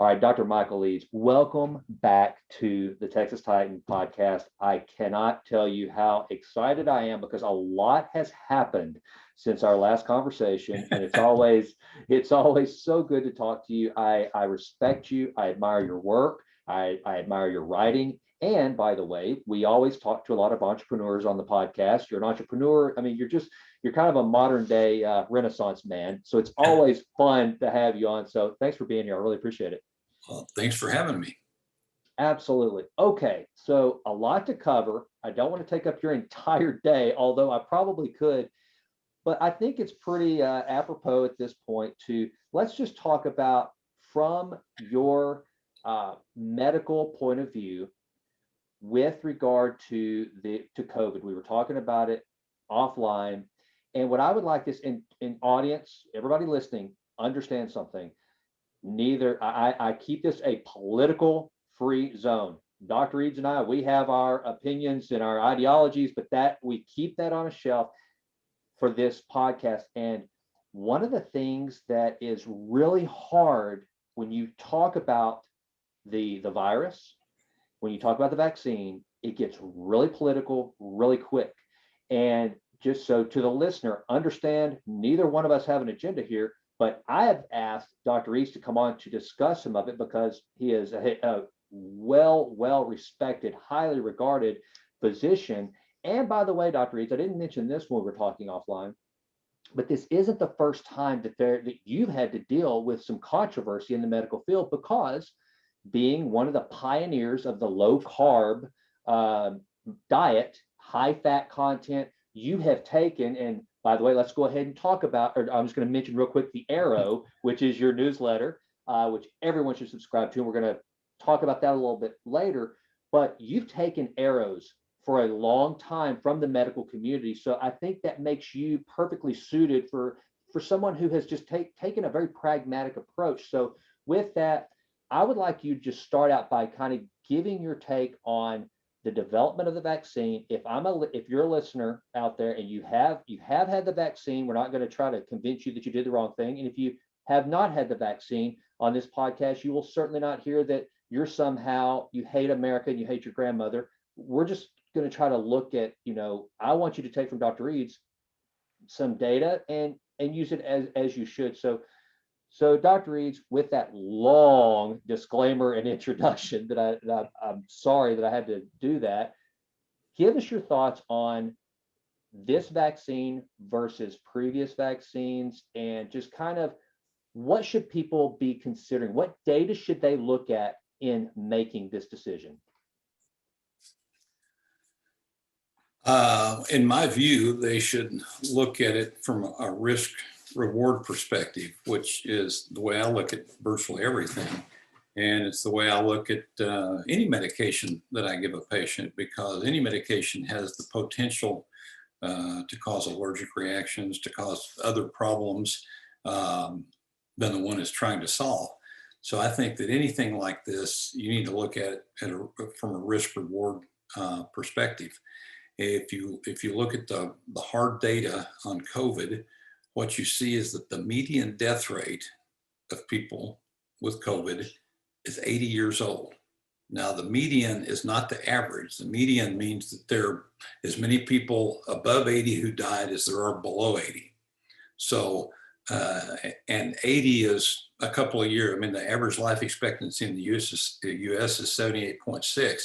All right, Dr. Michael Eades, welcome back to the Texas Titan podcast. I cannot tell you how excited I am because a lot has happened since our last conversation, and it's always so good to talk to you. I respect you. I admire your work. I admire your writing. And by the way, we always talk to a lot of entrepreneurs on the podcast. You're an entrepreneur. I mean, you're kind of a modern day Renaissance man. So it's always fun to have you on. So thanks for being here. I really appreciate it. Well, thanks for having me. Absolutely. Okay, so a lot to cover. I don't want to take up your entire day, although I probably could, but I think it's pretty apropos at this point to let's just talk about from your medical point of view with regard to COVID. We were talking about it offline, and what I would like is in audience, everybody listening, understand something. I keep this a political free zone. Dr. Eades and I, we have our opinions and our ideologies, but that we keep that on a shelf for this podcast. And one of the things that is really hard when you talk about the virus, when you talk about the vaccine, it gets really political really quick. And just so to the listener, understand neither one of us have an agenda here. But I have asked Dr. Eades to come on to discuss some of it because he is a well-respected, highly regarded physician. And by the way, Dr. Eades, I didn't mention this when we were talking offline, but this isn't the first time that you've had to deal with some controversy in the medical field because being one of the pioneers of the low-carb diet, high-fat content, you have taken and by the way, let's go ahead and talk about, or I'm just going to mention real quick, the Arrow, which is your newsletter, which everyone should subscribe to. And we're going to talk about that a little bit later. But you've taken arrows for a long time from the medical community. So I think that makes you perfectly suited for someone who has just taken a very pragmatic approach. So with that, I would like you to just start out by kind of giving your take on the development of the vaccine. If you're a listener out there and you have had the vaccine, we're not going to try to convince you that you did the wrong thing. And if you have not had the vaccine on this podcast, you will certainly not hear that you hate America and you hate your grandmother. We're just going to try to look at, I want you to take from Dr. Eades some data and use it as you should. So Dr. Eades, with that long disclaimer and introduction that I'm sorry that I had to do that, give us your thoughts on this vaccine versus previous vaccines and just kind of what should people be considering? What data should they look at in making this decision? In my view, they should look at it from a risk reward perspective, which is the way I look at virtually everything. And it's the way I look at any medication that I give a patient, because any medication has the potential to cause allergic reactions, to cause other problems than the one it's trying to solve. So I think that anything like this, you need to look at it from a risk reward perspective. If you look at the hard data on COVID, what you see is that the median death rate of people with COVID is 80 years old. Now, the median is not the average. The median means that there are as many people above 80 who died as there are below 80. So, and 80 is a couple of years. I mean, the average life expectancy in the US is 78.6.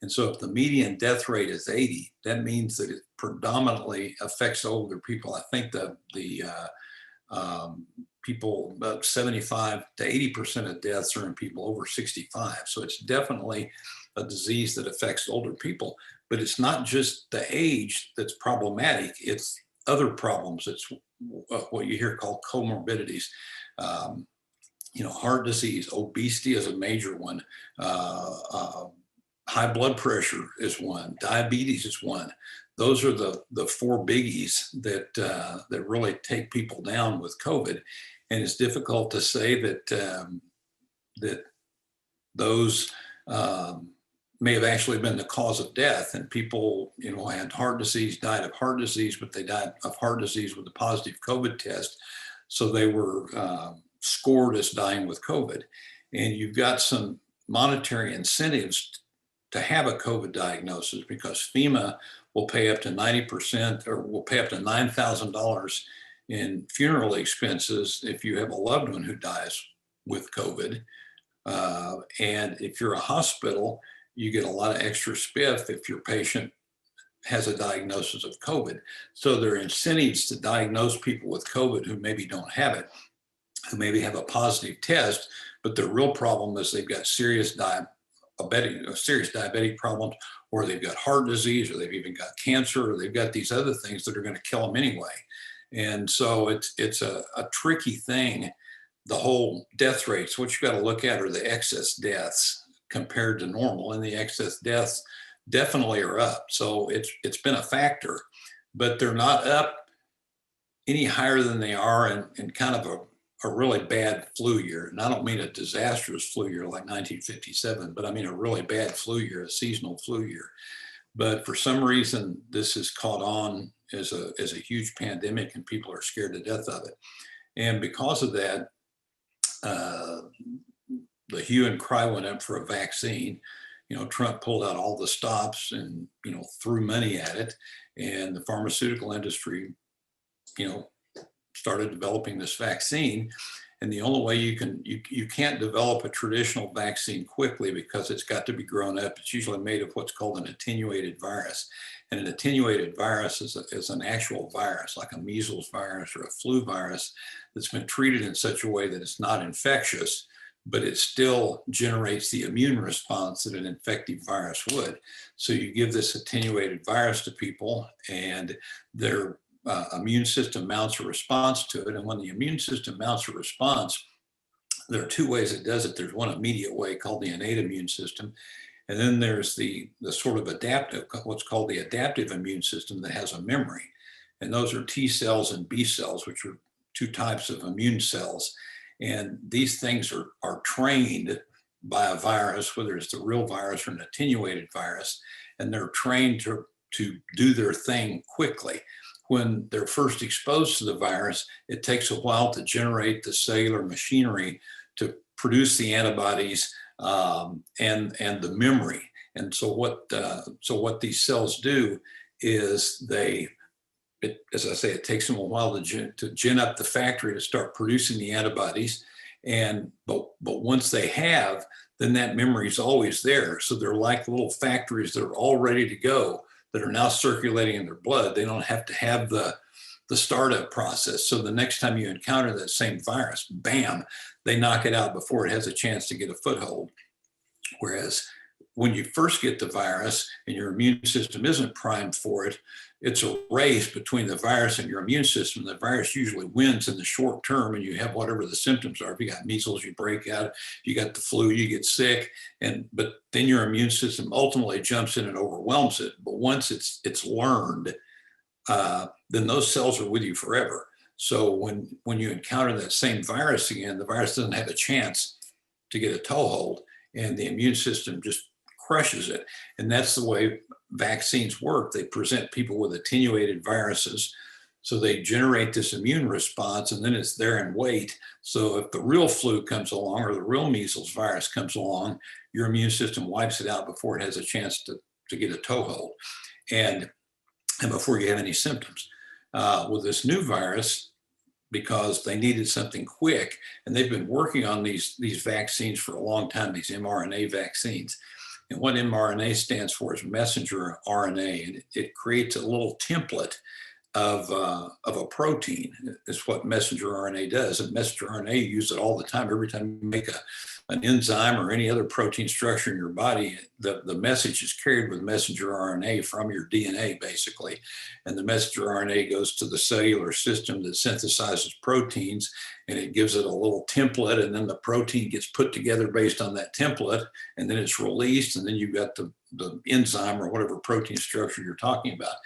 And so if the median death rate is 80, that means that it predominantly affects older people. I think the people, about 75 to 80% of deaths are in people over 65. So it's definitely a disease that affects older people, but it's not just the age that's problematic, it's other problems. It's what you hear called comorbidities. Heart disease, obesity is a major one. High blood pressure is one. Diabetes is one. Those are the four biggies that really take people down with COVID. And it's difficult to say that those may have actually been the cause of death. And people, had heart disease, died of heart disease, but they died of heart disease with a positive COVID test. So they were scored as dying with COVID. and you've got some monetary incentives to have a COVID diagnosis, because FEMA will pay up to 90% or will pay up to $9,000 in funeral expenses if you have a loved one who dies with COVID. And if you're a hospital, you get a lot of extra spiff if your patient has a diagnosis of COVID. So there are incentives to diagnose people with COVID who maybe don't have it, who maybe have a positive test, but the real problem is they've got serious diabetic problems, or they've got heart disease, or they've even got cancer, or they've got these other things that are going to kill them anyway. And so it's a tricky thing. The whole death rates, what you got to look at are the excess deaths compared to normal, and the excess deaths definitely are up. So it's been a factor, but they're not up any higher than they are in kind of a really bad flu year. And I don't mean a disastrous flu year like 1957, but I mean a really bad flu year, a seasonal flu year. But for some reason, this has caught on as a huge pandemic, and people are scared to death of it. And because of that, the hue and cry went up for a vaccine. Trump pulled out all the stops and, threw money at it. And the pharmaceutical industry, started developing this vaccine. And the only way you can't develop a traditional vaccine quickly, because it's got to be grown up. It's usually made of what's called an attenuated virus. And an attenuated virus is an actual virus, like a measles virus or a flu virus, that's been treated in such a way that it's not infectious, but it still generates the immune response that an infective virus would. So you give this attenuated virus to people, and their immune system mounts a response to it. And when the immune system mounts a response, there are two ways it does it. There's one immediate way called the innate immune system. And then there's the sort of adaptive, what's called the adaptive immune system, that has a memory. And those are T cells and B cells, which are two types of immune cells. And these things are trained by a virus, whether it's the real virus or an attenuated virus, and they're trained to do their thing quickly. When they're first exposed to the virus, it takes a while to generate the cellular machinery to produce the antibodies and the memory. And so what these cells do is as I say, it takes them a while to gin up the factory to start producing the antibodies. But once they have, then that memory is always there. So they're like little factories that are all ready to go, that are now circulating in their blood. They don't have to have the startup process. So the next time you encounter that same virus, bam, they knock it out before it has a chance to get a foothold. Whereas when you first get the virus and your immune system isn't primed for it, it's a race between the virus and your immune system. The virus usually wins in the short term, and you have whatever the symptoms are. If you got measles, you break out. If you got the flu, you get sick. But then your immune system ultimately jumps in and overwhelms it. But once it's learned, then those cells are with you forever. So when you encounter that same virus again, the virus doesn't have a chance to get a toehold, and the immune system just crushes it. And that's the way vaccines work. They present people with attenuated viruses, so they generate this immune response, and then it's there and wait. So if the real flu comes along, or the real measles virus comes along, your immune system wipes it out before it has a chance to get a toehold, and before you have any symptoms. With this new virus, because they needed something quick, and they've been working on these vaccines for a long time, these mRNA vaccines. And what mRNA stands for is messenger RNA, and it creates a little template of a protein. It's what messenger RNA does. And messenger RNA, you use it all the time. Every time you make an enzyme or any other protein structure in your body, the message is carried with messenger RNA from your DNA, basically. And the messenger RNA goes to the cellular system that synthesizes proteins, and it gives it a little template, and then the protein gets put together based on that template, and then it's released, and then you've got the enzyme or whatever protein structure you're talking about.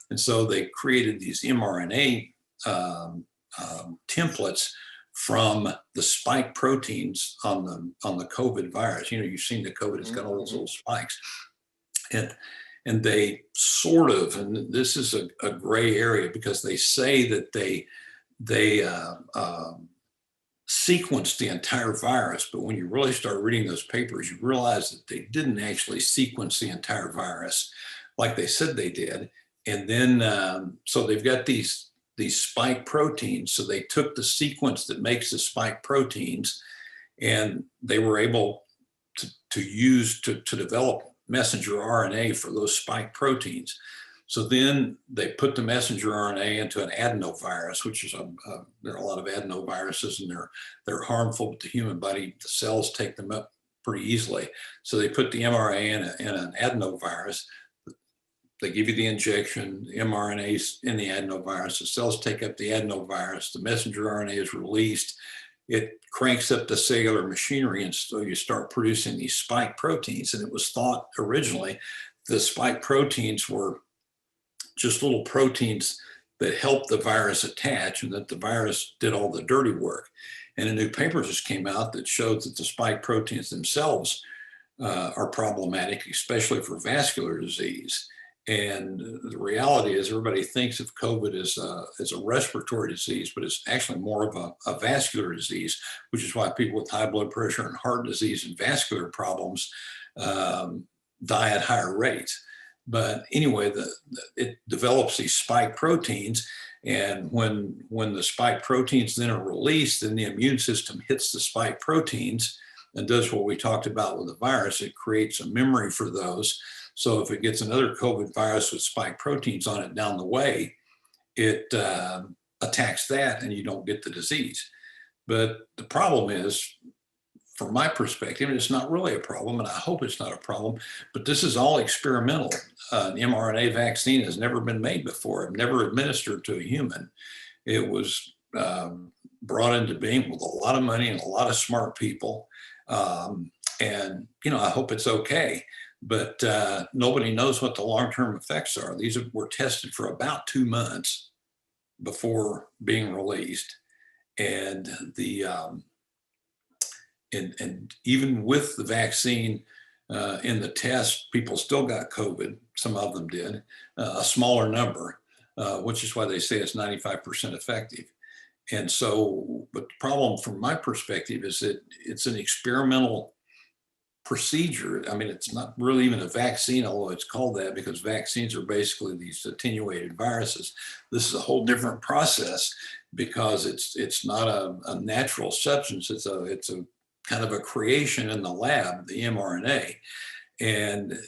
And so they created these mRNA templates from the spike proteins on the COVID virus. You've seen the COVID, it's got all those little spikes. And they sort of, and this is a gray area, because they say that they sequenced the entire virus. But when you really start reading those papers, you realize that they didn't actually sequence the entire virus like they said they did. And then, so they've got these spike proteins. So they took the sequence that makes the spike proteins, and they were able to use to develop messenger RNA for those spike proteins. So then they put the messenger RNA into an adenovirus, which is there are a lot of adenoviruses, and they're harmful to the human body. The cells take them up pretty easily. So they put the mRNA in an adenovirus. They give you the injection, the mRNA's in the adenovirus. The cells take up the adenovirus. The messenger RNA is released. It cranks up the cellular machinery, and so you start producing these spike proteins. And it was thought originally the spike proteins were just little proteins that helped the virus attach, and that the virus did all the dirty work. And a new paper just came out that showed that the spike proteins themselves are problematic, especially for vascular disease. And the reality is, everybody thinks of COVID as a respiratory disease, but it's actually more of a vascular disease, which is why people with high blood pressure and heart disease and vascular problems die at higher rates. But anyway, it develops these spike proteins, and when the spike proteins then are released, then the immune system hits the spike proteins and does what we talked about with the virus. It creates a memory for those. So if it gets another COVID virus with spike proteins on it down the way, it attacks that, and you don't get the disease. But the problem is, from my perspective, and it's not really a problem, and I hope it's not a problem, but this is all experimental. An mRNA vaccine has never been made before, never administered to a human. It was brought into being with a lot of money and a lot of smart people. And, I hope it's okay, but nobody knows what the long-term effects are. These were tested for about 2 months before being released. And and even with the vaccine in the test, people still got COVID. Some of them did, a smaller number, which is why they say it's 95% effective. And so, but the problem from my perspective is that it's an experimental procedure. I mean, it's not really even a vaccine, although it's called that, because vaccines are basically these attenuated viruses. This is a whole different process, because it's not a natural substance. It's a kind of a creation in the lab, the mRNA. And,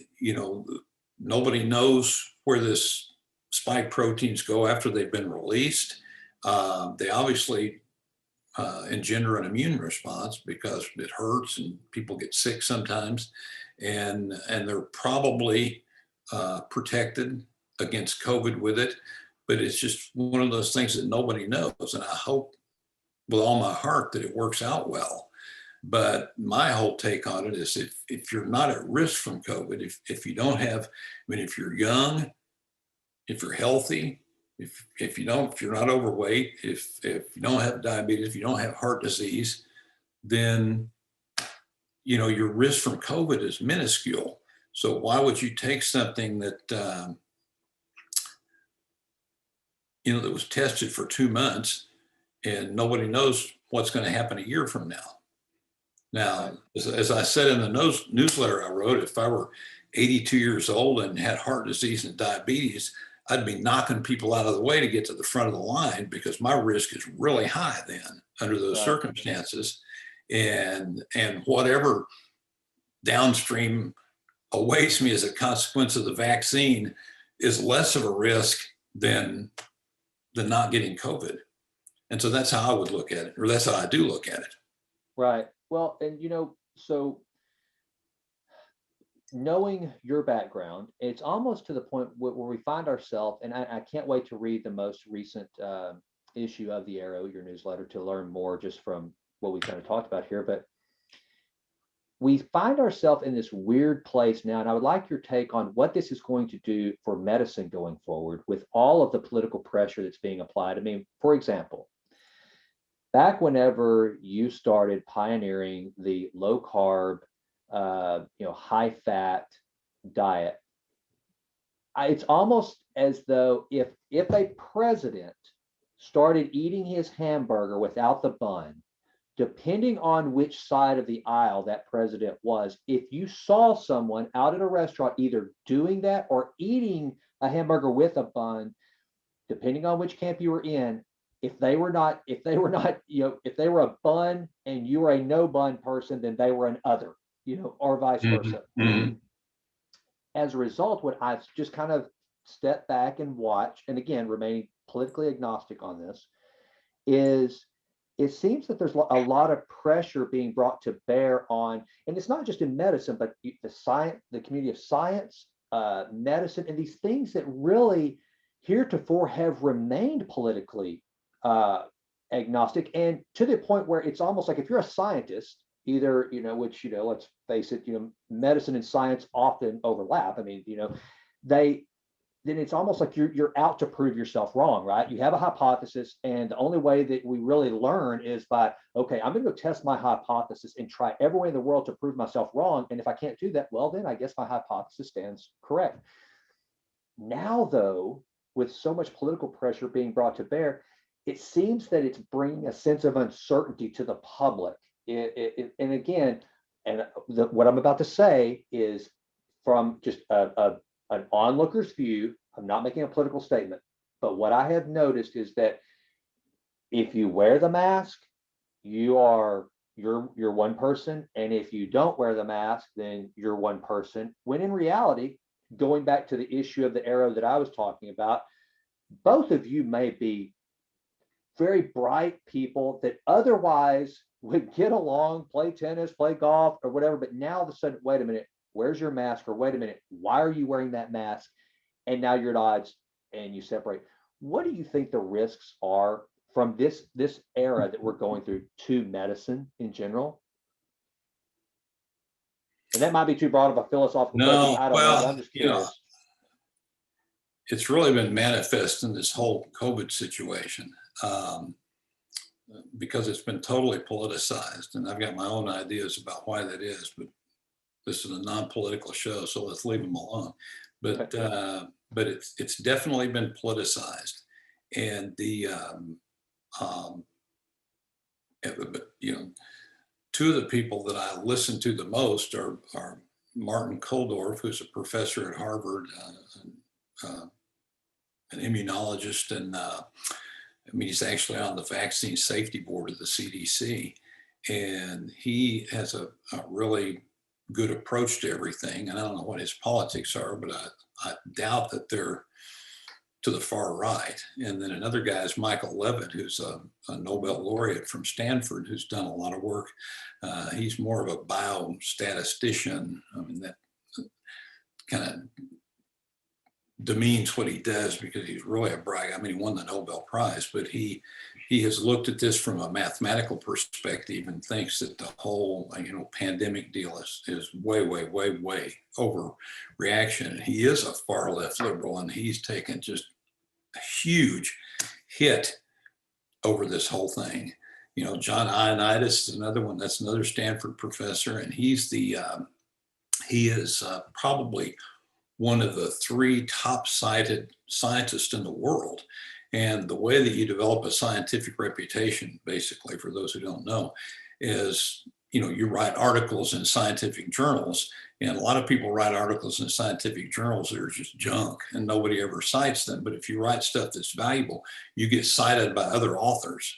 nobody knows where this spike proteins go after they've been released. They obviously engender an immune response, because it hurts and people get sick sometimes. And they're probably protected against COVID with it. But it's just one of those things that nobody knows. And I hope with all my heart that it works out well. But my whole take on it is, if you're not at risk from COVID, if you don't have, if you're young, if you're healthy, if you're not overweight, if you don't have diabetes, if you don't have heart disease, then your risk from COVID is minuscule. So why would you take something that that was tested for 2 months, and nobody knows what's going to happen a year from now? Now, as I said in the newsletter I wrote, if I were 82 years old and had heart disease and diabetes, I'd be knocking people out of the way to get to the front of the line, because my risk is really high then under those circumstances. And whatever downstream awaits me as a consequence of the vaccine is less of a risk than not getting COVID. And so that's how I would look at it, or that's how I do look at it. Right. Well, and so knowing your background, it's almost to the point where we find ourselves, and I can't wait to read the most recent issue of the Arrow, your newsletter, to learn more just from what we kind of talked about here. But we find ourselves in this weird place now, and I would like your take on what this is going to do for medicine going forward with all of the political pressure that's being applied. I mean, for example, back whenever you started pioneering the low carb, high fat diet, it's almost as though if a president started eating his hamburger without the bun, depending on which side of the aisle that president was, if you saw someone out at a restaurant either doing that or eating a hamburger with a bun, depending on which camp you were in, if they were not, if they were a bun and you were a no bun person, then they were an other, or vice versa. Mm-hmm. As a result, what I've just kind of stepped back and watched, and again, remaining politically agnostic on this, is it seems that there's a lot of pressure being brought to bear on, and it's not just in medicine, but the science, the community of science, medicine, and these things that really heretofore have remained politically agnostic, and to the point where it's almost like if you're a scientist, either, which, let's face it, medicine and science often overlap. I mean, then it's almost like you're out to prove yourself wrong, right? You have a hypothesis, and the only way that we really learn is by, okay, I'm going to go test my hypothesis and try every way in the world to prove myself wrong. And if I can't do that, well, then I guess my hypothesis stands correct. Now, though, with so much political pressure being brought to bear, it seems that it's bringing a sense of uncertainty to the public. And again, what I'm about to say is from just an onlooker's view. I'm not making a political statement, but what I have noticed is that if you wear the mask, you're one person, and if you don't wear the mask, then you're one person. When in reality, going back to the issue of the arrow that I was talking about, both of you may be very bright people that otherwise would get along, play tennis, play golf, or whatever. But now all of a sudden, wait a minute, where's your mask? Or wait a minute, why are you wearing that mask? And now you're at odds and you separate. What do you think the risks are from this era that we're going through to medicine in general? And that might be too broad of a philosophical question. I don't know, but I'm just curious. It's really been manifest in this whole COVID situation because it's been totally politicized. And I've got my own ideas about why that is, but this is a non-political show, so let's leave them alone. But it's definitely been politicized, and two of the people that I listen to the most are Martin Koldorf, who's a professor at Harvard, an immunologist, and he's actually on the vaccine safety board of the CDC, and he has a really good approach to everything. And I don't know what his politics are, but I doubt that they're to the far right. And then another guy is Michael Levitt, who's a Nobel laureate from Stanford, who's done a lot of work. He's more of a biostatistician. I mean, that kind of demeans what he does because he's really a bright. I mean, he won the Nobel Prize, but he has looked at this from a mathematical perspective and thinks that the whole pandemic deal is way overreaction. He is a far left liberal, and he's taken just a huge hit over this whole thing. John Ioannidis is another one. That's another Stanford professor, and he is probably one of the 3 top cited scientists in the world. And the way that you develop a scientific reputation, basically, for those who don't know, is, you write articles in scientific journals, and a lot of people write articles in scientific journals that are just junk and nobody ever cites them. But if you write stuff that's valuable, you get cited by other authors.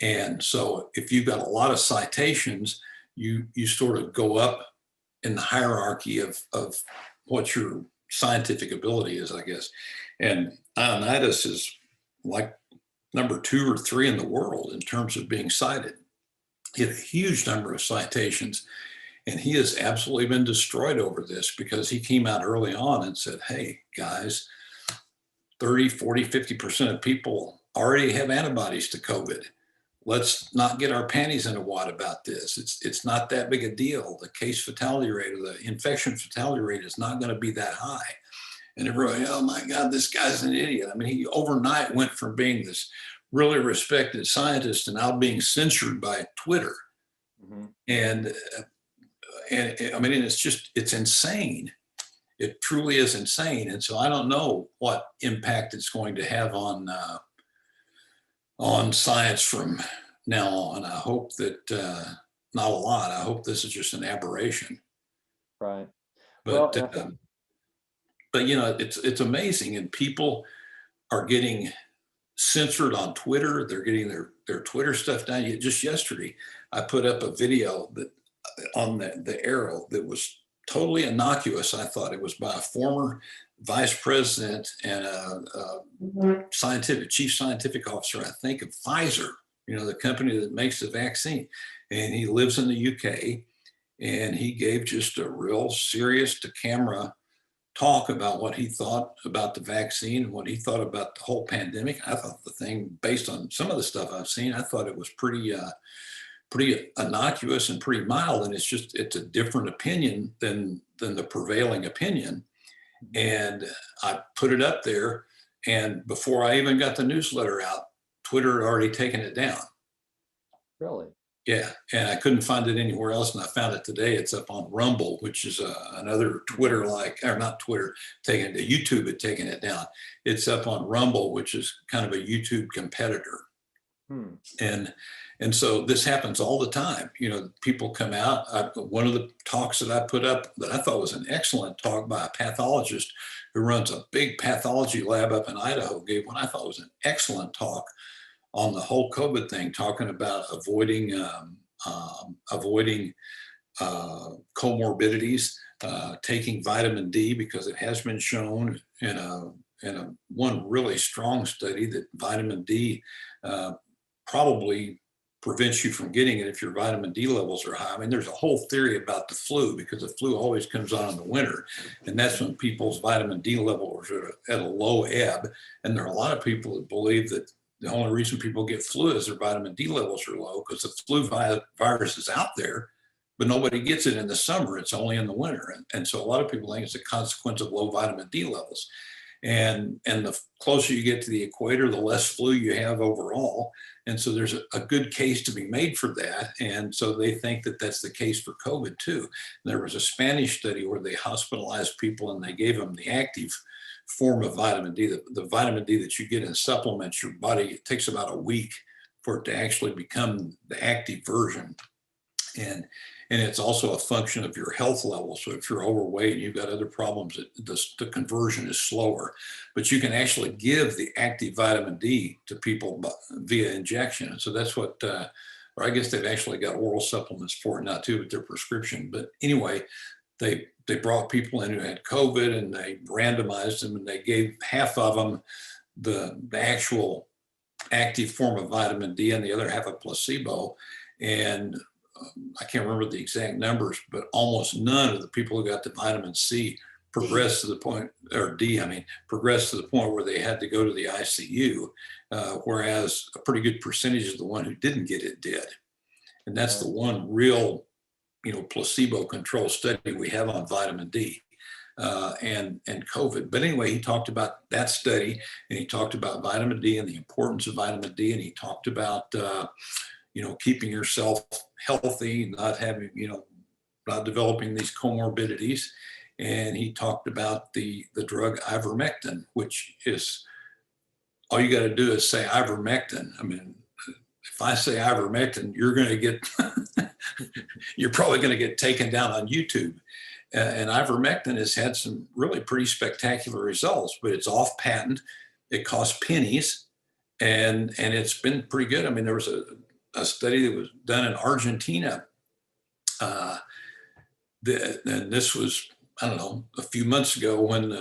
And so if you've got a lot of citations, you sort of go up in the hierarchy of what your scientific ability is, I guess. And Ioannidis is like number 2 or 3 in the world in terms of being cited. He had a huge number of citations, and he has absolutely been destroyed over this because he came out early on and said, hey, guys, 30, 40, 50% of people already have antibodies to COVID. Let's not get our panties in a wad about this. It's not that big a deal. The case fatality rate or the infection fatality rate is not going to be that high. And everybody, oh my God, this guy's an idiot. I mean, he overnight went from being this really respected scientist to now being censored by Twitter. Mm-hmm. And I mean, it's insane. It truly is insane. And so I don't know what impact it's going to have on science from now, and I hope that not a lot. I hope this is just an aberration. Right. But Well, I think, but you know, it's amazing, and people are getting censored on Twitter. They're getting their Twitter stuff down. Just yesterday, I put up a video that on the Arrow that was totally innocuous. I thought it was by a former vice president and a chief scientific officer, I think, of Pfizer, you know, the company that makes the vaccine. And he lives in the UK, and he gave just a real serious to camera talk about what he thought about the vaccine and what he thought about the whole pandemic. I thought the thing, based on some of the stuff I've seen, I thought it was pretty innocuous and pretty mild. And it's a different opinion than the prevailing opinion. And I put it up there, and before I even got the newsletter out, Twitter had already taken it down. really? Yeah, and I couldn't find it anywhere else, and I found it today. It's up on Rumble, which is another Twitter or not Twitter, taking it. YouTube had taken it down. It's up on Rumble, which is kind of a YouTube competitor. And so this happens all the time. You know, people come out. One of the talks that I put up that I thought was an excellent talk by a pathologist who runs a big pathology lab up in Idaho gave what I thought was an excellent talk on the whole COVID thing, talking about avoiding comorbidities, taking vitamin D, because it has been shown in a one really strong study that vitamin D probably prevents you from getting it if your vitamin D levels are high. I mean, there's a whole theory about the flu, because the flu always comes on in the winter, and that's when people's vitamin D levels are at a low ebb. And there are a lot of people that believe that the only reason people get flu is their vitamin D levels are low, because the flu virus is out there, but nobody gets it in the summer. It's only in the winter. And so a lot of people think it's a consequence of low vitamin D levels. And the closer you get to the equator, the less flu you have overall. And so there's a good case to be made for that. And so they think that that's the case for COVID too. There was a Spanish study where they hospitalized people and they gave them the active form of vitamin D, the vitamin D that you get in supplements. Your body, it takes about a week for it to actually become the active version. And it's also a function of your health level. So if you're overweight and you've got other problems, the conversion is slower. But you can actually give the active vitamin D to people via injection. And so that's what, or I guess they've actually got oral supplements for it now too, with their prescription. But anyway, they brought people in who had COVID, and they randomized them, and they gave half of them the actual active form of vitamin D and the other half a placebo. And I can't remember the exact numbers, but almost none of the people who got the vitamin C progressed to the point, or D, I mean, progressed to the point where they had to go to the ICU, whereas a pretty good percentage of the one who didn't get it did. And that's the one real, placebo-controlled study we have on vitamin D and COVID. But anyway, he talked about that study, and he talked about vitamin D and the importance of vitamin D, and he talked about keeping yourself healthy, not having, not developing these comorbidities. And he talked about the drug ivermectin, which is, all you got to do is say ivermectin. I mean, if I say ivermectin, you're going to get, you're probably going to get taken down on YouTube. And ivermectin has had some really pretty spectacular results, but it's off patent. It costs pennies, and it's been pretty good. I mean, there was a study that was done in Argentina. And this was, I don't know, a few months ago, when in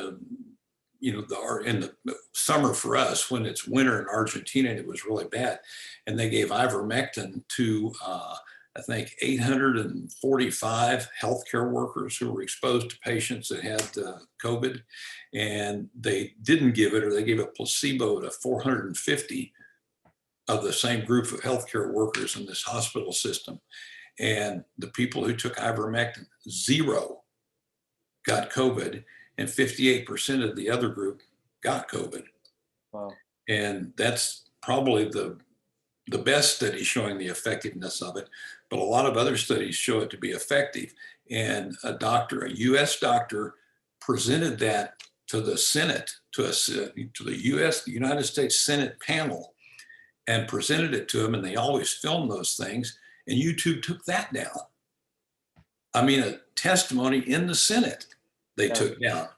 the summer for us, when it's winter in Argentina, and it was really bad. And they gave ivermectin to, I think, 845 healthcare workers who were exposed to patients that had COVID. And they didn't give it, or they gave a placebo to 450 of the same group of healthcare workers in this hospital system. And the people who took ivermectin, 0 got COVID, and 58% of the other group got COVID. Wow. And that's probably the best study showing the effectiveness of it. But a lot of other studies show it to be effective. And a US doctor, presented that to the Senate, to the United States Senate panel. and presented it to them, and they always film those things, and YouTube took that down. I mean, a testimony in the Senate they took down.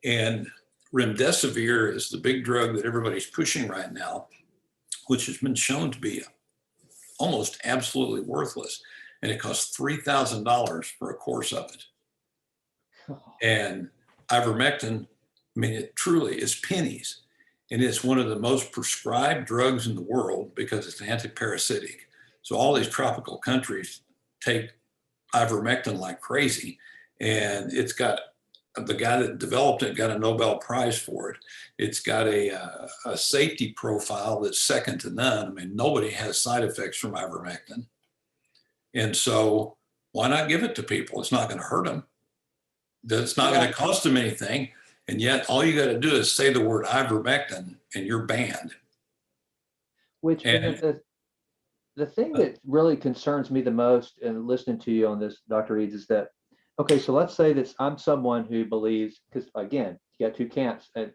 And remdesivir is the big drug that everybody's pushing right now, which has been shown to be almost absolutely worthless. And it costs $3,000 for a course of it. And ivermectin, I mean, it truly is pennies. And it's one of the most prescribed drugs in the world because it's antiparasitic. So all these tropical countries take ivermectin like crazy. And it's got, the guy that developed it got a Nobel Prize for it. It's got a safety profile that's second to none. I mean, nobody has side effects from ivermectin. And so why not give it to people? It's not going to hurt them. It's not going to cost them anything. And yet all you got to do is say the word ivermectin and you're banned. Which, and the thing that really concerns me the most in listening to you on this, Dr. Eades, is that, okay, so let's say that I'm someone who believes, because again, you got two camps, and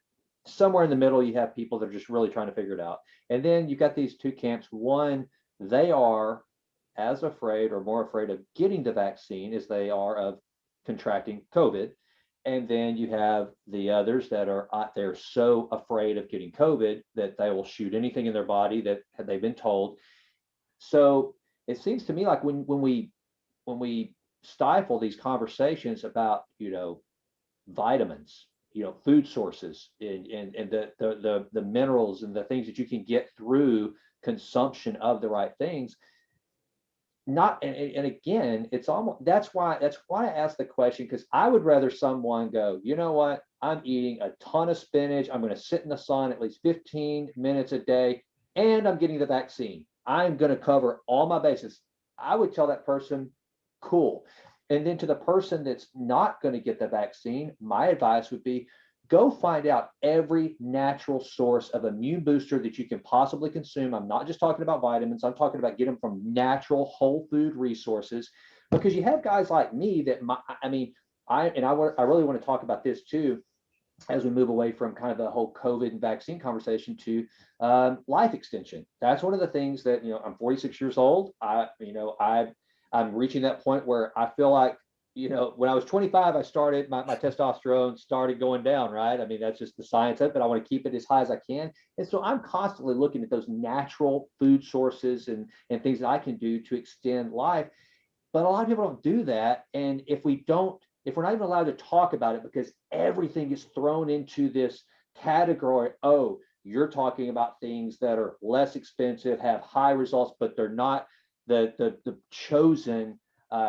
somewhere in the middle, you have people that are just really trying to figure it out. And then you've got these two camps. One, they are as afraid or more afraid of getting the vaccine as they are of contracting COVID. And then you have the others that are they're so afraid of getting COVID that they will shoot anything in their body that they've been told. So it seems to me like when we stifle these conversations about, vitamins, food sources, and the minerals and the things that you can get through consumption of the right things. And again, it's almost, that's why I asked the question, because I would rather someone go, you know what, I'm eating a ton of spinach, I'm going to sit in the sun at least 15 minutes a day, and I'm getting the vaccine. I'm going to cover all my bases. I would tell that person, cool. And then to the person that's not going to get the vaccine, my advice would be, go find out every natural source of immune booster that you can possibly consume. I'm not just talking about vitamins. I'm talking about getting them from natural whole food resources, because you have guys like me that, I really want to talk about this too, as we move away from kind of the whole COVID and vaccine conversation to life extension. That's one of the things that, I'm 46 years old. I'm reaching that point where I feel like, when I was 25, I started, my testosterone started going down, right? I mean, that's just the science of it, but I want to keep it as high as I can. And so I'm constantly looking at those natural food sources and things that I can do to extend life. But a lot of people don't do that. And if we're not even allowed to talk about it, because everything is thrown into this category, oh, you're talking about things that are less expensive, have high results, but they're not the chosen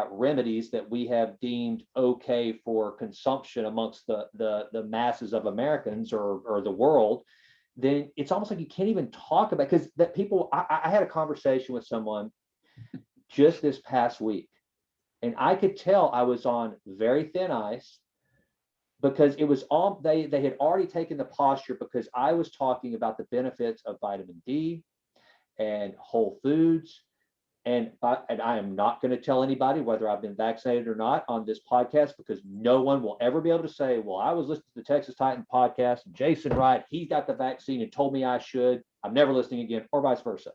remedies that we have deemed okay for consumption amongst the masses of Americans or the world, then it's almost like you can't even talk about, because that people, I had a conversation with someone just this past week, and I could tell I was on very thin ice, because it was all, they had already taken the posture, because I was talking about the benefits of vitamin D and whole foods. And I am not going to tell anybody whether I've been vaccinated or not on this podcast, because no one will ever be able to say, well, I was listening to the Texas Titan podcast, and Jason Wright, he got the vaccine and told me I should. I'm never listening again, or vice versa.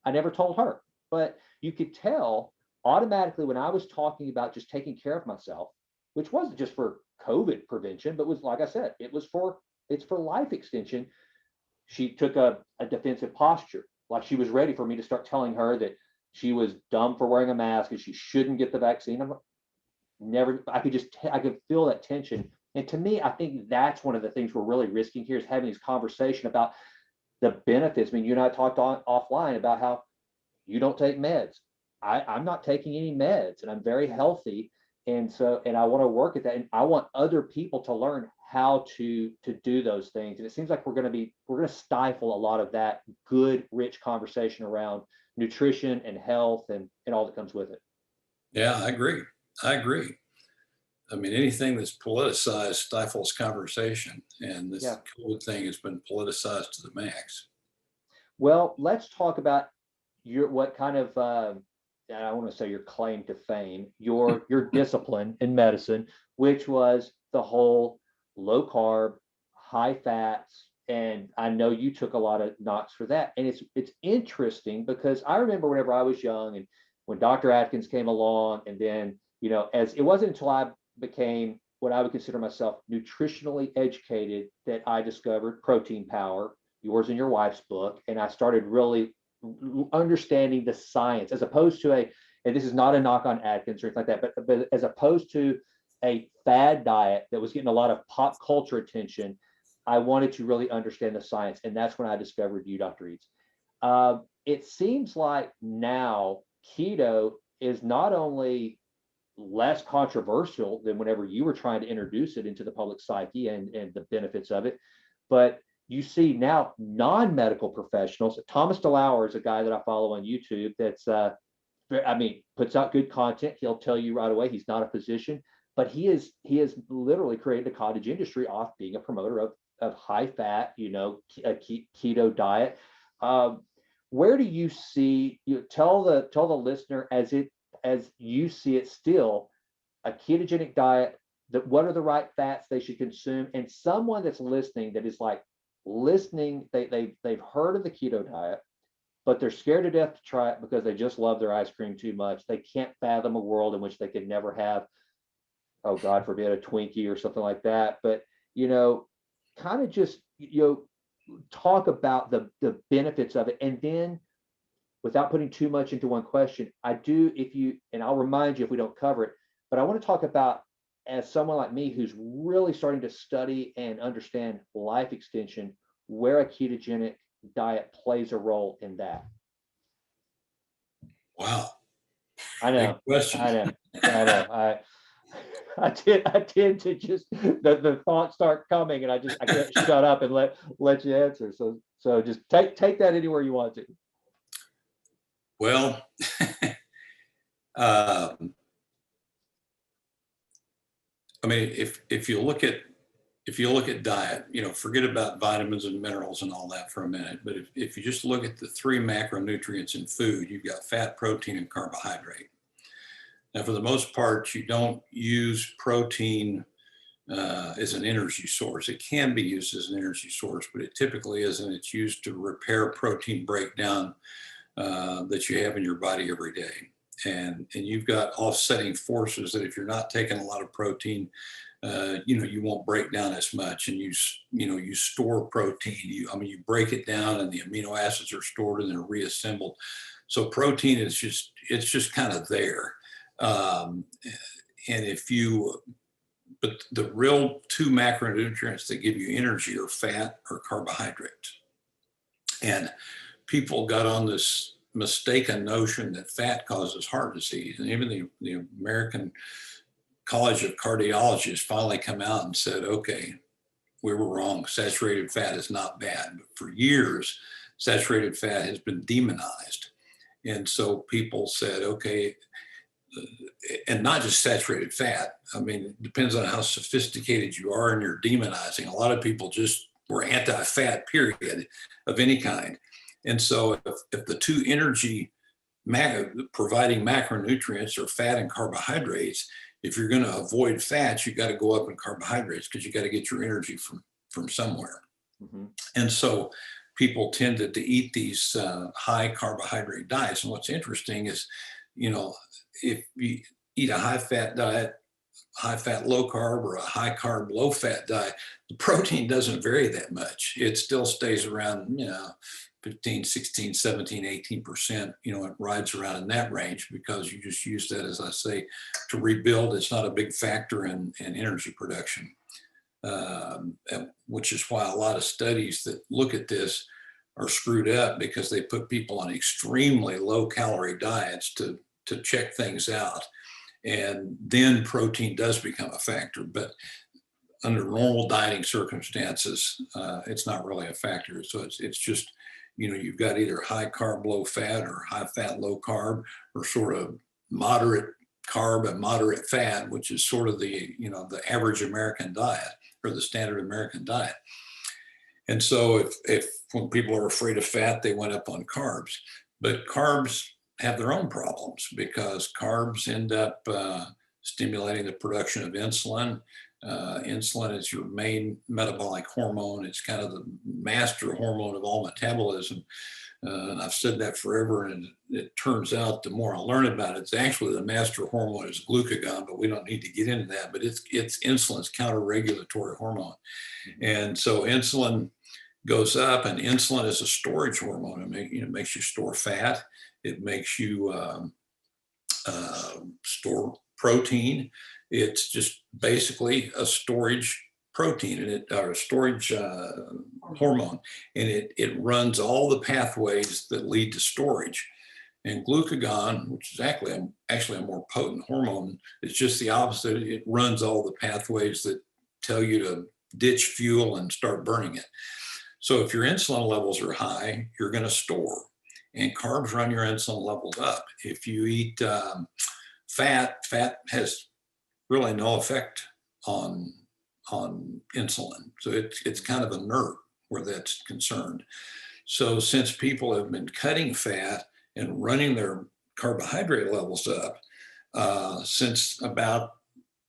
I never told her. But you could tell automatically when I was talking about just taking care of myself, which wasn't just for COVID prevention, but was, like I said, it's for life extension. She took a defensive posture, like she was ready for me to start telling her that she was dumb for wearing a mask and she shouldn't get the vaccine. I could feel that tension. And to me, I think that's one of the things we're really risking here, is having this conversation about the benefits. I mean, you and I talked offline about how you don't take meds. I'm not taking any meds, and I'm very healthy. And I want to work at that. And I want other people to learn how to do those things. And it seems like we're going to stifle a lot of that good, rich conversation around nutrition and health and all that comes with it. Yeah, I agree. I mean, anything that's politicized stifles conversation, and this COVID thing has been politicized to the max. Well, let's talk about what kind of, I don't want to say your claim to fame, your discipline in medicine, which was the whole low carb, high fats, and I know you took a lot of knocks for that. And it's interesting because I remember whenever I was young and when Dr. Atkins came along, and then, as it wasn't until I became what I would consider myself nutritionally educated that I discovered Protein Power, yours and your wife's book. And I started really understanding the science as opposed to and this is not a knock on Atkins or anything like that, but as opposed to a fad diet that was getting a lot of pop culture attention. I wanted to really understand the science. And that's when I discovered you, Dr. Eades. It seems like now keto is not only less controversial than whenever you were trying to introduce it into the public psyche and the benefits of it, but you see now non-medical professionals. Thomas DeLauer is a guy that I follow on YouTube that's, puts out good content. He'll tell you right away he's not a physician, but he has literally created a cottage industry off being a promoter of high fat, a keto diet. Where do you see, tell the listener as you see it still, a ketogenic diet, that what are the right fats they should consume, and someone that's listening that is like listening, they've heard of the keto diet, but they're scared to death to try it because they just love their ice cream too much. They can't fathom a world in which they could never have, oh God forbid, a Twinkie or something like that. But, kind of just, talk about the benefits of it. And then without putting too much into one question, and I'll remind you if we don't cover it, but I want to talk about, as someone like me who's really starting to study and understand life extension, where a ketogenic diet plays a role in that. Wow. I know. Big question. I know. I tend to just the thoughts start coming, and I can't shut up and let you answer. So just take that anywhere you want to. Well, if you look at diet, forget about vitamins and minerals and all that for a minute. But if you just look at the three macronutrients in food, you've got fat, protein, and carbohydrate. Now, for the most part, you don't use protein as an energy source. It can be used as an energy source, but it typically isn't. It's used to repair protein breakdown that you have in your body every day. And you've got offsetting forces that if you're not taking a lot of protein, you won't break down as much, and you store protein. You break it down, and the amino acids are stored and they're reassembled. So protein is just kind of there. But the real two macronutrients that give you energy are fat or carbohydrates. And people got on this mistaken notion that fat causes heart disease. And even the American College of Cardiologists finally come out and said, okay, we were wrong. Saturated fat is not bad. But for years, saturated fat has been demonized. And so people said, okay, and not just saturated fat. It depends on how sophisticated you are and you're demonizing. A lot of people just were anti-fat, period, of any kind. And so if the two energy providing macronutrients are fat and carbohydrates, if you're going to avoid fats, you got to go up in carbohydrates because you got to get your energy from somewhere. Mm-hmm. And so people tended to eat these high carbohydrate diets. And what's interesting is, if you eat a high fat diet, high fat, low carb, or a high carb, low fat diet, the protein doesn't vary that much. It still stays around, 15, 16, 17, 18%, it rides around in that range because you just use that, as I say, to rebuild. It's not a big factor in energy production, which is why a lot of studies that look at this are screwed up because they put people on extremely low calorie diets to check things out. And then protein does become a factor, but under normal dieting circumstances, it's not really a factor. So it's just, you've got either high carb, low fat, or high fat, low carb, or sort of moderate carb and moderate fat, which is sort of the average American diet or the standard American diet. And so if when people are afraid of fat, they went up on carbs, but carbs have their own problems because carbs end up stimulating the production of insulin. Insulin is your main metabolic hormone. It's kind of the master hormone of all metabolism. And I've said that forever, and it turns out the more I learn about it, it's actually the master hormone is glucagon, but we don't need to get into that. But it's insulin's counter-regulatory hormone. And so insulin goes up, and insulin is a storage hormone. It makes you store fat. It makes you store protein. It's just basically a storage protein or a storage hormone, and it runs all the pathways that lead to storage. And glucagon, which is actually a more potent hormone, is just the opposite. It runs all the pathways that tell you to ditch fuel and start burning it. So if your insulin levels are high, you're going to store, and carbs run your insulin levels up. If you eat fat has really no effect on insulin. So it's kind of inert where that's concerned. So since people have been cutting fat and running their carbohydrate levels up since about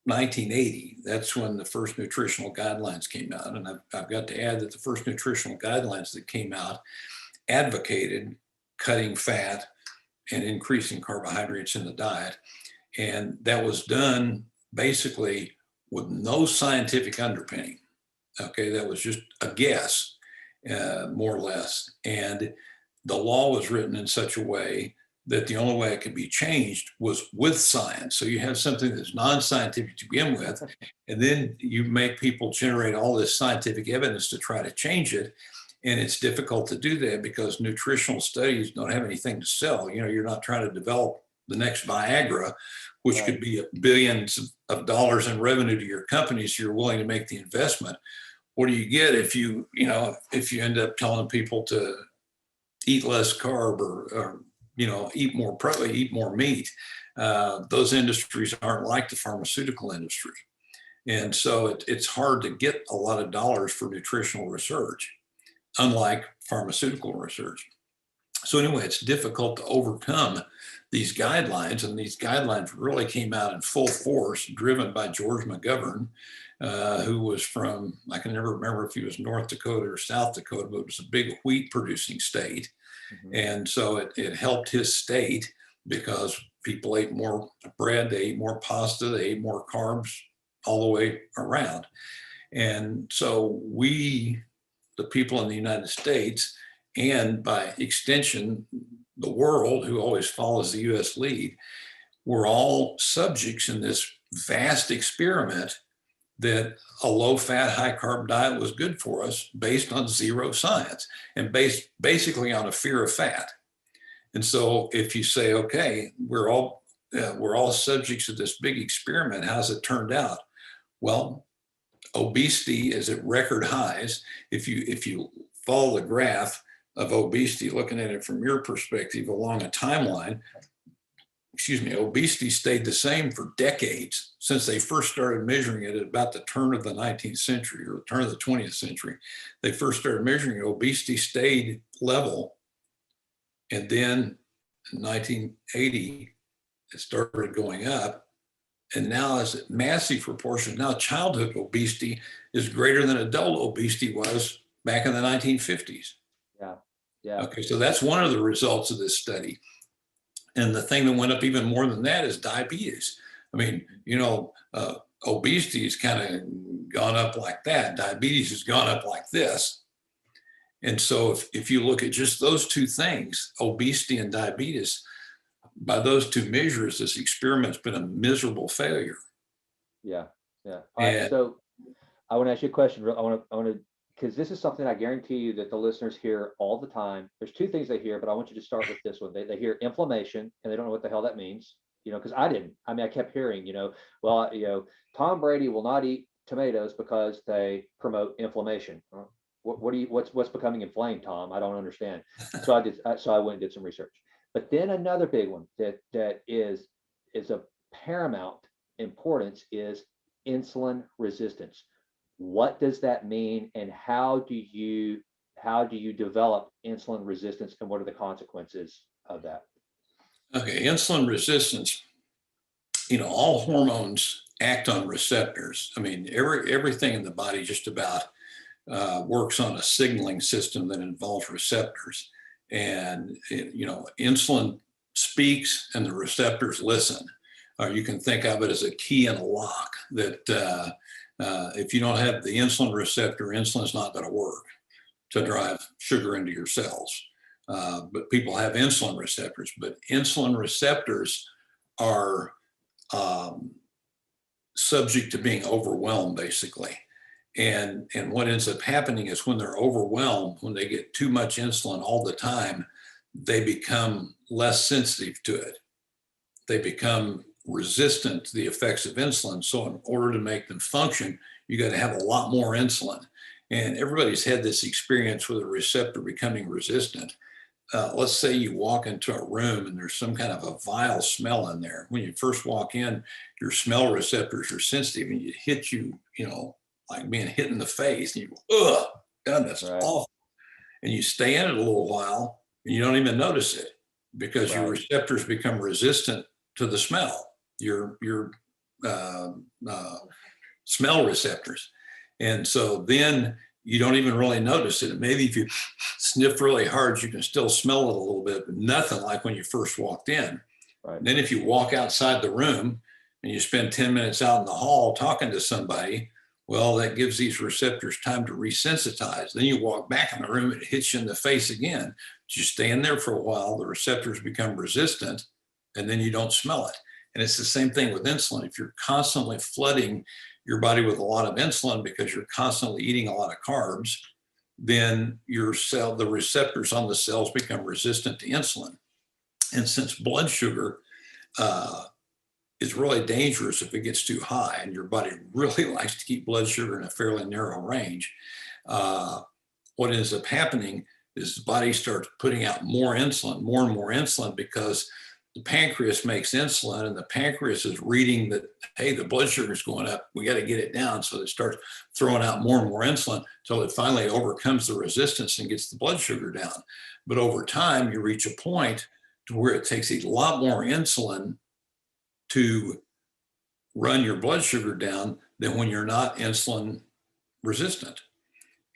1980, that's when the first nutritional guidelines came out. And I've got to add that the first nutritional guidelines that came out advocated cutting fat and increasing carbohydrates in the diet. And that was done basically with no scientific underpinning. Okay, that was just a guess, more or less. And the law was written in such a way that the only way it could be changed was with science. So you have something that's non-scientific to begin with, and then you make people generate all this scientific evidence to try to change it. And it's difficult to do that because nutritional studies don't have anything to sell. You're not trying to develop the next Viagra, which Right. could be billions of dollars in revenue to your companies. You're willing to make the investment. What do you get if you end up telling people to eat less carb or eat more protein, eat more meat? Those industries aren't like the pharmaceutical industry. And so it's hard to get a lot of dollars for nutritional research, unlike pharmaceutical research. So anyway, it's difficult to overcome these guidelines, and these guidelines really came out in full force, driven by George McGovern, who was from, I can never remember if he was North Dakota or South Dakota, but it was a big wheat producing state. Mm-hmm. And so it helped his state because people ate more bread, they ate more pasta, they ate more carbs all the way around. And so we, the people in the United States, and by extension, the world, who always follows the US lead, we're all subjects in this vast experiment that a low-fat, high-carb diet was good for us based on zero science and based basically on a fear of fat. And so if you say, okay, we're all subjects of this big experiment, how's it turned out? Well, obesity is at record highs. If you follow the graph of obesity, looking at it from your perspective along a timeline, obesity stayed the same for decades since they first started measuring it at about the turn of the 19th century or the turn of the 20th century. They first started measuring it, obesity stayed level. And then in 1980, it started going up. And now it's a massive proportion. Now childhood obesity is greater than adult obesity was back in the 1950s. Yeah. Okay, so that's one of the results of this study. And the thing that went up even more than that is diabetes. I mean, obesity has kind of gone up like that. Diabetes has gone up like this. And so if you look at just those two things, obesity and diabetes, by those two measures, this experiment's been a miserable failure. Yeah. All right, so I want to ask you a question. I want to, because this is something I guarantee you that the listeners hear all the time. There's two things they hear, but I want you to start with this one. They hear inflammation, and they don't know what the hell that means. Because I didn't. I mean, I kept hearing, Tom Brady will not eat tomatoes because they promote inflammation. What's becoming inflamed, Tom? I don't understand. So I went and did some research. But then another big one that is of paramount importance is insulin resistance. What does that mean, and how do you develop insulin resistance, and what are the consequences of that? Okay, insulin resistance, all hormones act on receptors. I mean, everything in the body just about works on a signaling system that involves receptors. And, insulin speaks and the receptors listen. Or you can think of it as a key in a lock that if you don't have the insulin receptor, insulin's not going to work to drive sugar into your cells. But people have insulin receptors, but insulin receptors are subject to being overwhelmed, basically. And what ends up happening is when they're overwhelmed, when they get too much insulin all the time, they become less sensitive to it. They become resistant to the effects of insulin. So in order to make them function, you got to have a lot more insulin. And everybody's had this experience with a receptor becoming resistant. Let's say you walk into a room and there's some kind of a vile smell in there. When you first walk in, your smell receptors are sensitive and it hits you, like being hit in the face. And you go, ugh, God, that's awful. And you stay in it a little while and you don't even notice it because your receptors become resistant to the smell, your smell receptors. And so then you don't even really notice it. Maybe if you sniff really hard, you can still smell it a little bit, but nothing like when you first walked in. Right. Then if you walk outside the room and you spend 10 minutes out in the hall talking to somebody, well, that gives these receptors time to resensitize. Then you walk back in the room, it hits you in the face again. You stay in there for a while, the receptors become resistant, and then you don't smell it. And it's the same thing with insulin. If you're constantly flooding your body with a lot of insulin because you're constantly eating a lot of carbs, then the receptors on the cells become resistant to insulin. And since blood sugar is really dangerous if it gets too high, and your body really likes to keep blood sugar in a fairly narrow range, what ends up happening is the body starts putting out more and more insulin, because the pancreas makes insulin, and the pancreas is reading that, hey, the blood sugar is going up, we got to get it down. So it starts throwing out more and more insulin until it finally overcomes the resistance and gets the blood sugar down. But over time, you reach a point to where it takes a lot more insulin to run your blood sugar down than when you're not insulin resistant.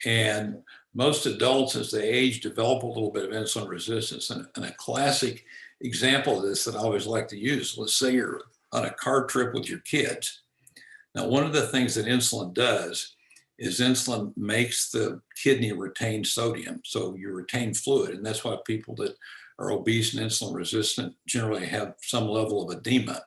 And most adults, as they age, develop a little bit of insulin resistance. And a classic example of this that I always like to use, let's say you're on a car trip with your kids. Now, one of the things that insulin does is insulin makes the kidney retain sodium. So you retain fluid. And that's why people that are obese and insulin resistant generally have some level of edema.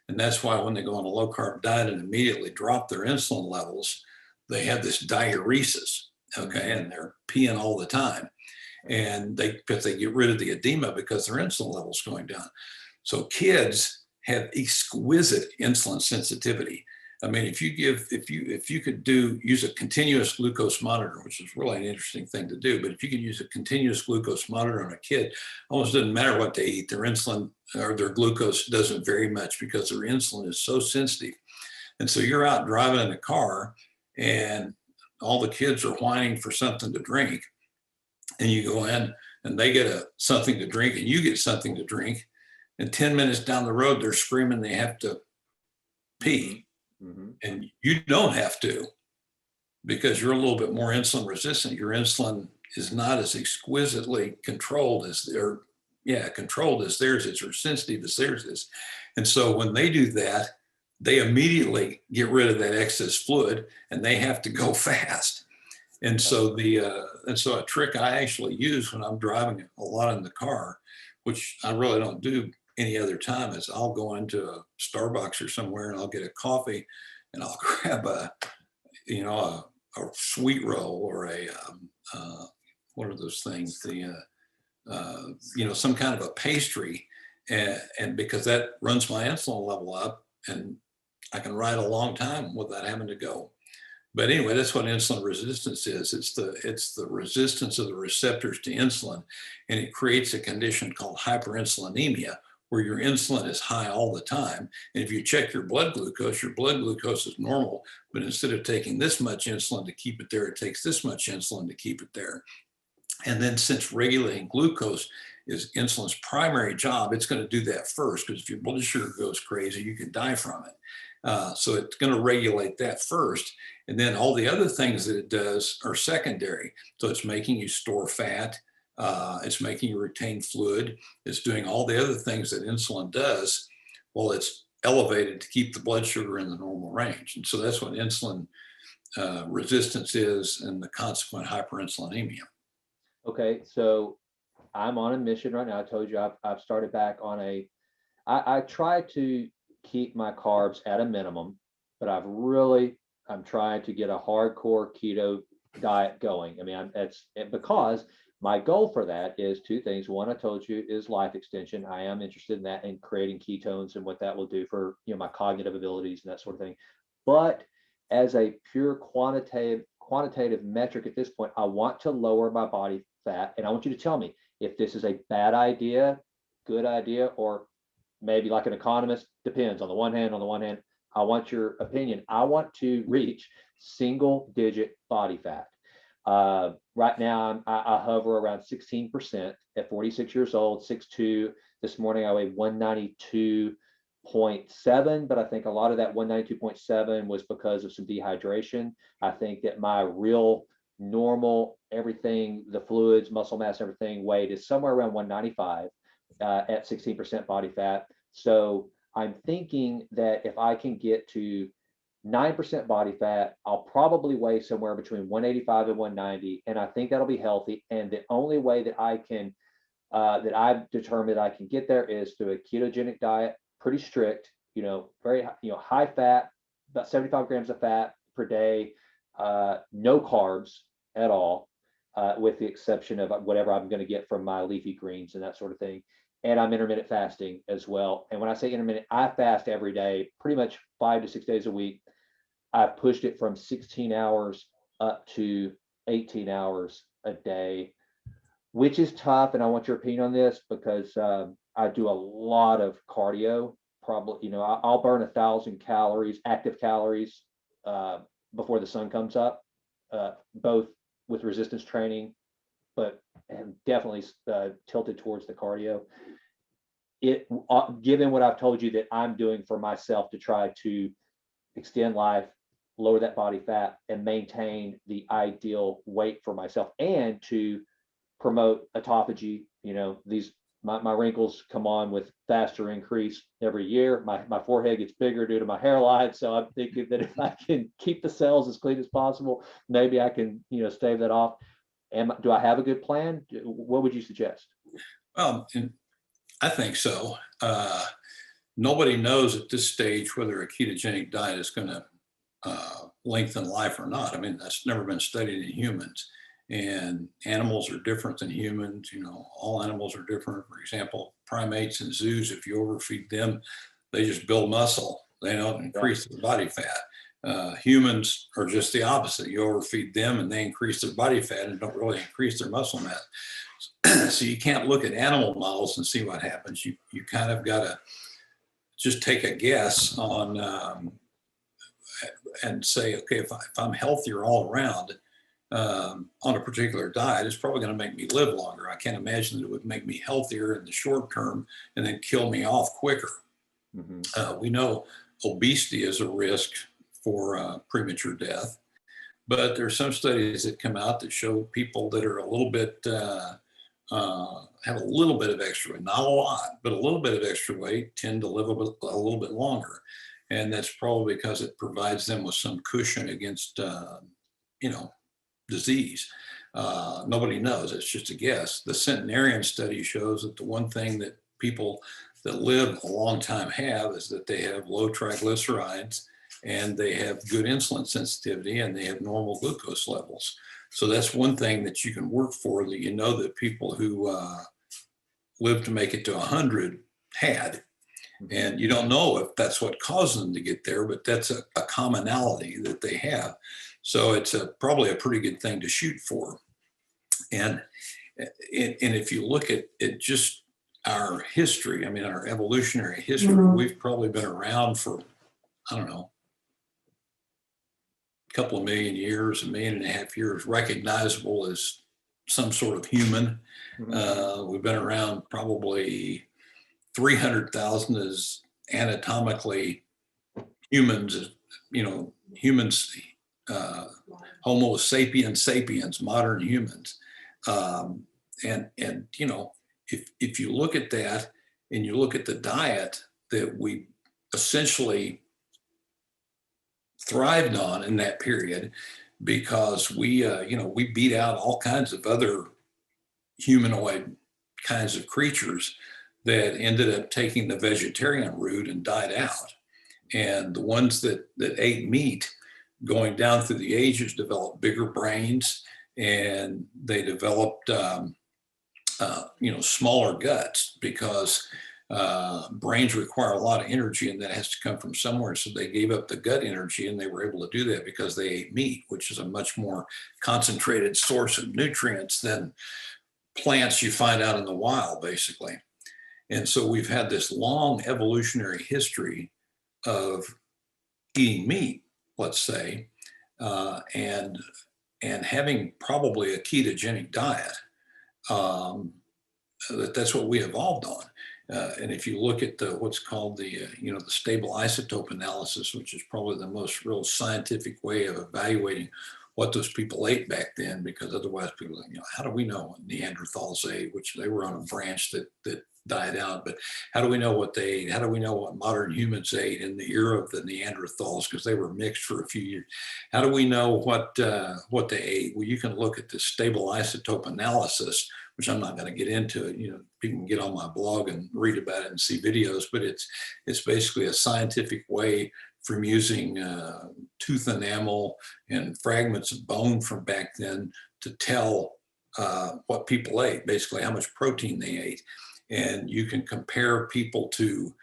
And that's why when they go on a low carb diet and immediately drop their insulin levels, they have this diuresis, okay? And they're peeing all the time. And because they get rid of the edema because their insulin level's going down. So kids have exquisite insulin sensitivity. I mean, if you could use a continuous glucose monitor, which is really an interesting thing to do, but if you could use a continuous glucose monitor on a kid, almost doesn't matter what they eat, their insulin or their glucose doesn't vary much because their insulin is so sensitive. And so you're out driving in a car and all the kids are whining for something to drink. And you go in and they get something to drink and you get something to drink. And 10 minutes down the road, they're screaming they have to pee. Mm-hmm. And you don't have to, because you're a little bit more insulin resistant. Your insulin is not as exquisitely controlled as theirs. It's as sensitive as theirs is. And so when they do that, they immediately get rid of that excess fluid and they have to go fast. And so a trick I actually use when I'm driving a lot in the car, which I really don't do any other time, is I'll go into a Starbucks or somewhere and I'll get a coffee and I'll grab a sweet roll or what are those things? Some kind of a pastry, and because that runs my insulin level up and I can ride a long time without having to go. But anyway, that's what insulin resistance is. It's the resistance of the receptors to insulin, and it creates a condition called hyperinsulinemia, where your insulin is high all the time. And if you check your blood glucose is normal, but instead of taking this much insulin to keep it there, it takes this much insulin to keep it there. And then since regulating glucose is insulin's primary job, it's going to do that first, because if your blood sugar goes crazy, you can die from it. So it's going to regulate that first. And then all the other things that it does are secondary. So it's making you store fat. It's making you retain fluid. It's doing all the other things that insulin does. Well, it's elevated to keep the blood sugar in the normal range. And so that's what insulin resistance is, and the consequent hyperinsulinemia. Okay, so I'm on a mission right now. I told you I've started back on I try to keep my carbs at a minimum, but I'm trying to get a hardcore keto diet going. I mean, it's because my goal for that is two things. One, I told you, is life extension. I am interested in that and creating ketones and what that will do for, my cognitive abilities and that sort of thing. But as a pure quantitative metric at this point, I want to lower my body fat. And I want you to tell me if this is a bad idea, good idea, or maybe like an economist, depends. On the one hand, I want your opinion. I want to reach single digit body fat. Right now, I hover around 16% at 46 years old, 6'2". This morning, I weighed 192.7, but I think a lot of that 192.7 was because of some dehydration. I think that my real normal, everything, the fluids, muscle mass, everything weight is somewhere around 195 at 16% body fat. So I'm thinking that if I can get to 9% body fat, I'll probably weigh somewhere between 185 and 190, and I think that'll be healthy. And the only way that I can, that I've determined I can get there is through a ketogenic diet, pretty strict, very, high fat, about 75 grams of fat per day, no carbs at all, with the exception of whatever I'm going to get from my leafy greens and that sort of thing. And I'm intermittent fasting as well. And when I say intermittent, I fast every day, pretty much 5 to 6 days a week. I've pushed it from 16 hours up to 18 hours a day, which is tough. And I want your opinion on this because I do a lot of cardio. Probably, I'll burn 1,000 calories, active calories, before the sun comes up, both with resistance training, but am definitely tilted towards the cardio. Given what I've told you that I'm doing for myself to try to extend life, lower that body fat, and maintain the ideal weight for myself, and to promote autophagy. My wrinkles come on with faster increase every year. My forehead gets bigger due to my hairline. So I'm thinking that if I can keep the cells as clean as possible, maybe I can, stave that off. Do I have a good plan? What would you suggest? Well, I think so. Nobody knows at this stage whether a ketogenic diet is going to lengthen life or not. I mean, that's never been studied in humans. And animals are different than humans. All animals are different. For example, primates and zoos, if you overfeed them, they just build muscle. They don't increase their body fat. Humans are just the opposite. You overfeed them and they increase their body fat and don't really increase their muscle mass. So you can't look at animal models and see what happens. You kind of got to just take a guess on and say, okay, if I'm healthier all around on a particular diet, it's probably going to make me live longer. I can't imagine that it would make me healthier in the short term and then kill me off quicker. Mm-hmm. We know obesity is a risk for premature death, but there are some studies that come out that show people that are a little bit have a little bit of extra weight, not a lot, but a little bit of extra weight, tend to live a little bit longer. And that's probably because it provides them with some cushion against, disease. Nobody knows. It's just a guess. The centenarian study shows that the one thing that people that live a long time have is that they have low triglycerides and they have good insulin sensitivity and they have normal glucose levels. So that's one thing that you can work for, that that people who live to make it to 100 had. And you don't know if that's what caused them to get there, but that's a commonality that they have. So it's probably a pretty good thing to shoot for. And if you look at just our history, I mean, our evolutionary history, we've probably been around for, I don't know, a couple of million years, 1.5 million years, recognizable as some sort of human. We've been around probably 300,000 is anatomically humans, humans, Homo sapiens sapiens, modern humans. And if you look at that and you look at the diet that we essentially thrived on in that period, because we beat out all kinds of other humanoid kinds of creatures that ended up taking the vegetarian route and died out. And the ones that ate meat going down through the ages developed bigger brains, and they developed smaller guts, because brains require a lot of energy, and that has to come from somewhere. So they gave up the gut energy, and they were able to do that because they ate meat, which is a much more concentrated source of nutrients than plants you find out in the wild, basically. And so we've had this long evolutionary history of eating meat, let's say, and having probably a ketogenic diet. That's what we evolved on. And if you look at what's called the stable isotope analysis, which is probably the most real scientific way of evaluating what those people ate back then, because otherwise people, how do we know what Neanderthals ate, which they were on a branch that died out, but how do we know what they ate? How do we know what modern humans ate in the era of the Neanderthals, because they were mixed for a few years? How do we know what they ate? Well, you can look at the stable isotope analysis, which I'm not going to get into it. People can get on my blog and read about it and see videos, but it's basically a scientific way from using tooth enamel and fragments of bone from back then to tell what people ate, basically how much protein they ate. And you can compare people to,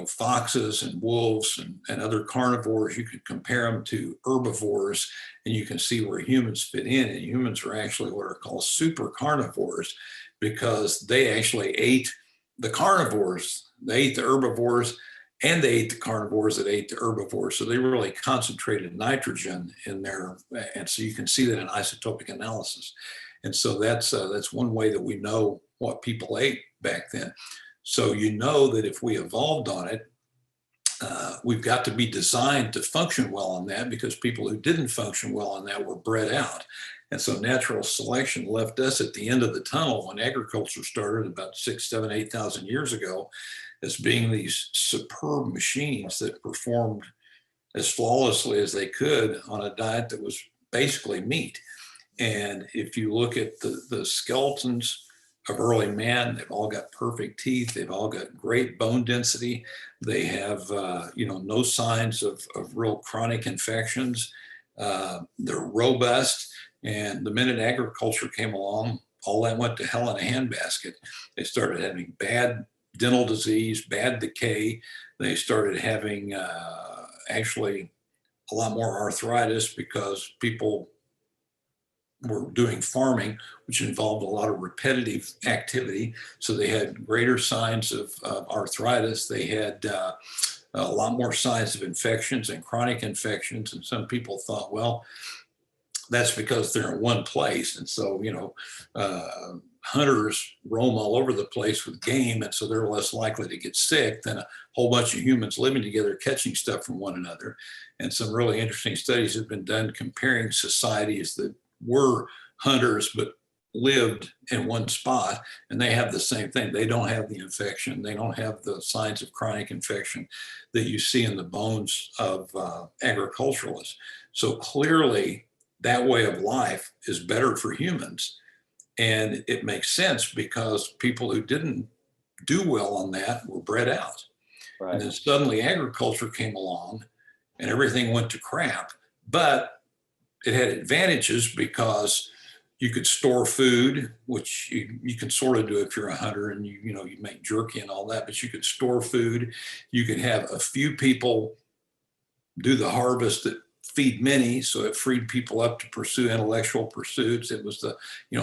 foxes and wolves and other carnivores. You can compare them to herbivores, and you can see where humans fit in. And humans are actually what are called super carnivores, because they actually ate the carnivores. They ate the herbivores, and they ate the carnivores that ate the herbivores. So they really concentrated nitrogen in there. And so you can see that in isotopic analysis. And so that's one way that we know what people ate back then. So that if we evolved on it, we've got to be designed to function well on that, because people who didn't function well on that were bred out. And so natural selection left us at the end of the tunnel when agriculture started about 6,000, 7,000, 8,000 years ago, as being these superb machines that performed as flawlessly as they could on a diet that was basically meat. And if you look at the skeletons of early man, they've all got perfect teeth. They've all got great bone density. They have, no signs of real chronic infections. They're robust. And the minute agriculture came along, all that went to hell in a handbasket. They started having bad dental disease, bad decay. They started having actually a lot more arthritis, because people were doing farming, which involved a lot of repetitive activity. So they had greater signs of arthritis. They had a lot more signs of infections and chronic infections. And some people thought, well, that's because they're in one place. And so, hunters roam all over the place with game, and so they're less likely to get sick than a whole bunch of humans living together, catching stuff from one another. And some really interesting studies have been done comparing societies that were hunters but lived in one spot, and they have the same thing. They don't have the infection. They don't have the signs of chronic infection that you see in the bones of agriculturalists. So clearly, that way of life is better for humans. And it makes sense, because people who didn't do well on that were bred out. Right. And then suddenly agriculture came along and everything went to crap. But it had advantages, because you could store food, which you can sort of do if you're a hunter and you make jerky and all that, but you could store food. You could have a few people do the harvest that feed many, so it freed people up to pursue intellectual pursuits. It was the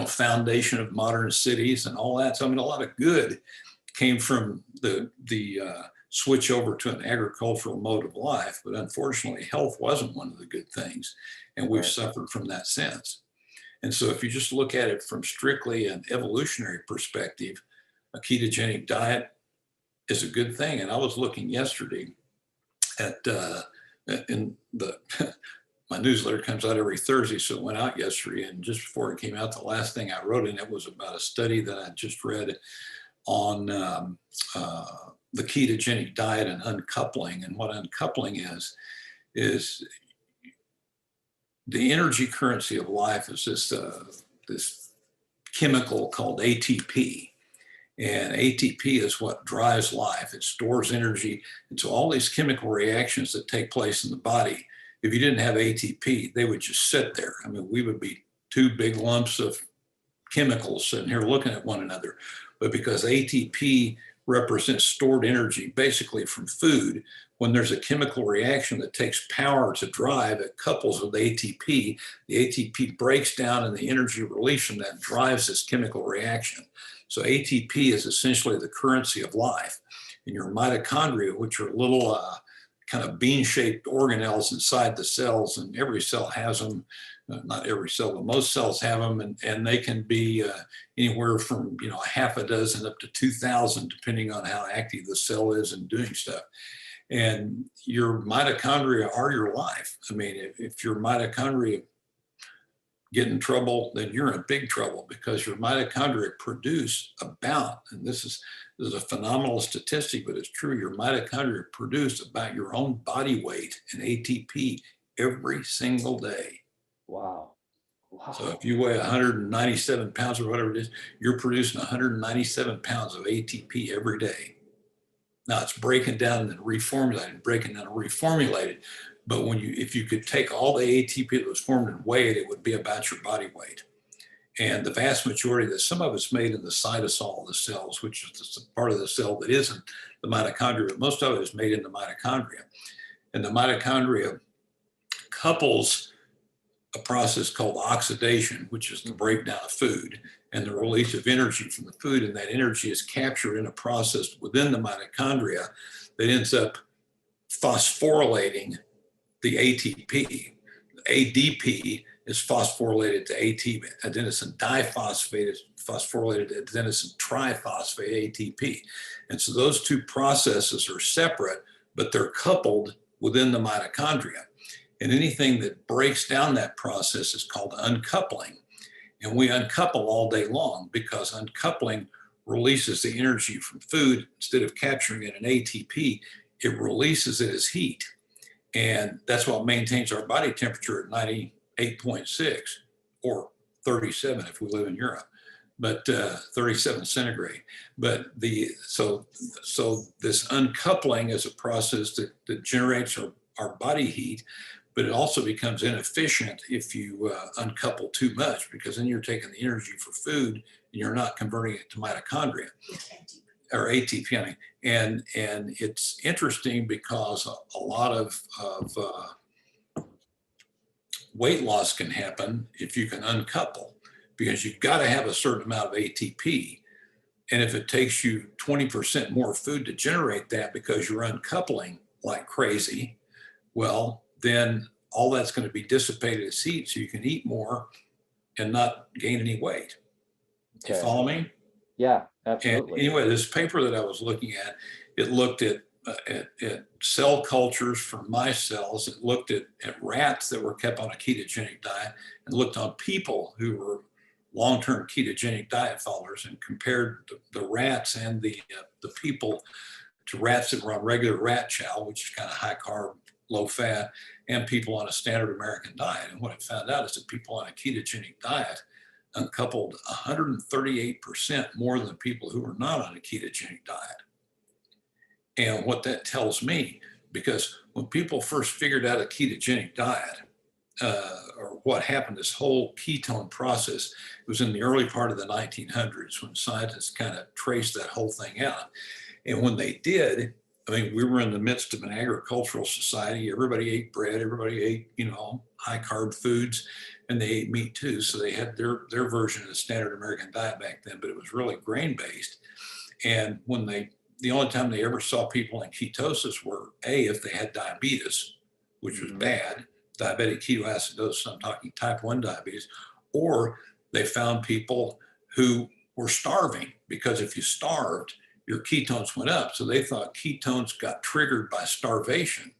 foundation of modern cities and all that. So a lot of good came from the switch over to an agricultural mode of life. But unfortunately, health wasn't one of the good things, and we've suffered from that since. And so if you just look at it from strictly an evolutionary perspective, a ketogenic diet is a good thing. And I was looking yesterday in the my newsletter comes out every Thursday, so it went out yesterday. And just before it came out, the last thing I wrote in it was about a study that I just read on the ketogenic diet and uncoupling. And what uncoupling is the energy currency of life is this chemical called ATP. And ATP is what drives life. It stores energy. And so all these chemical reactions that take place in the body, if you didn't have ATP, they would just sit there. I mean, we would be two big lumps of chemicals sitting here looking at one another. But because ATP represents stored energy basically from food, when there's a chemical reaction that takes power to drive, it couples with ATP. The ATP breaks down and the energy released from that drives this chemical reaction. So ATP is essentially the currency of life. And your mitochondria, which are little kind of bean-shaped organelles inside the cells, and every cell has them, not every cell, but most cells have them, and they can be anywhere from a half a dozen up to 2,000, depending on how active the cell is in doing stuff. And your mitochondria are your life. I mean, if your mitochondria get in trouble, then you're in big trouble, because your mitochondria produce about, and this is a phenomenal statistic, but it's true, your mitochondria produce about your own body weight in ATP every single day. Wow. So if you weigh 197 pounds or whatever it is, you're producing 197 pounds of ATP every day. Now it's breaking down and reformulated, But if you could take all the ATP that was formed and weigh it, it would be about your body weight. And the vast majority of this, some of it's made in the cytosol of the cells, which is the part of the cell that isn't the mitochondria, but most of it is made in the mitochondria. And the mitochondria couples a process called oxidation, which is the breakdown of food and the release of energy from the food. And that energy is captured in a process within the mitochondria that ends up phosphorylating the ATP. ADP is phosphorylated to adenosine diphosphate, is phosphorylated to adenosine triphosphate, ATP. And so those two processes are separate, but they're coupled within the mitochondria. And anything that breaks down that process is called uncoupling. And we uncouple all day long, because uncoupling releases the energy from food. Instead of capturing it in ATP, it releases it as heat. And that's what maintains our body temperature at 98.6 or 37 if we live in Europe, but 37 centigrade. But so this uncoupling is a process that generates our body heat, but it also becomes inefficient if you uncouple too much, because then you're taking the energy for food and you're not converting it to mitochondria or ATP. I mean. And it's interesting because a lot of weight loss can happen if you can uncouple, because you've got to have a certain amount of ATP. And if it takes you 20% more food to generate that because you're uncoupling like crazy, well, then all that's going to be dissipated as heat, so you can eat more and not gain any weight. Okay. You follow me? Yeah, absolutely. And anyway, this paper that I was looking at, it looked at cell cultures from mice cells. It looked at rats that were kept on a ketogenic diet, and looked on people who were long-term ketogenic diet followers, and compared the rats and the people to rats that were on regular rat chow, which is kind of high carb, low fat, and people on a standard American diet. And what it found out is that people on a ketogenic diet uncoupled 138% more than people who were not on a ketogenic diet. And what that tells me, because when people first figured out a ketogenic diet, or what happened, this whole ketone process, it was in the early part of the 1900s when scientists kind of traced that whole thing out. And when they did, I mean, we were in the midst of an agricultural society. Everybody ate bread, everybody ate, high carb foods, and they ate meat too. So they had their version of the standard American diet back then, but it was really grain based. And the only time they ever saw people in ketosis were if they had diabetes, which was bad, diabetic ketoacidosis, I'm talking type 1 diabetes, or they found people who were starving, because if you starved, your ketones went up. So they thought ketones got triggered by starvation.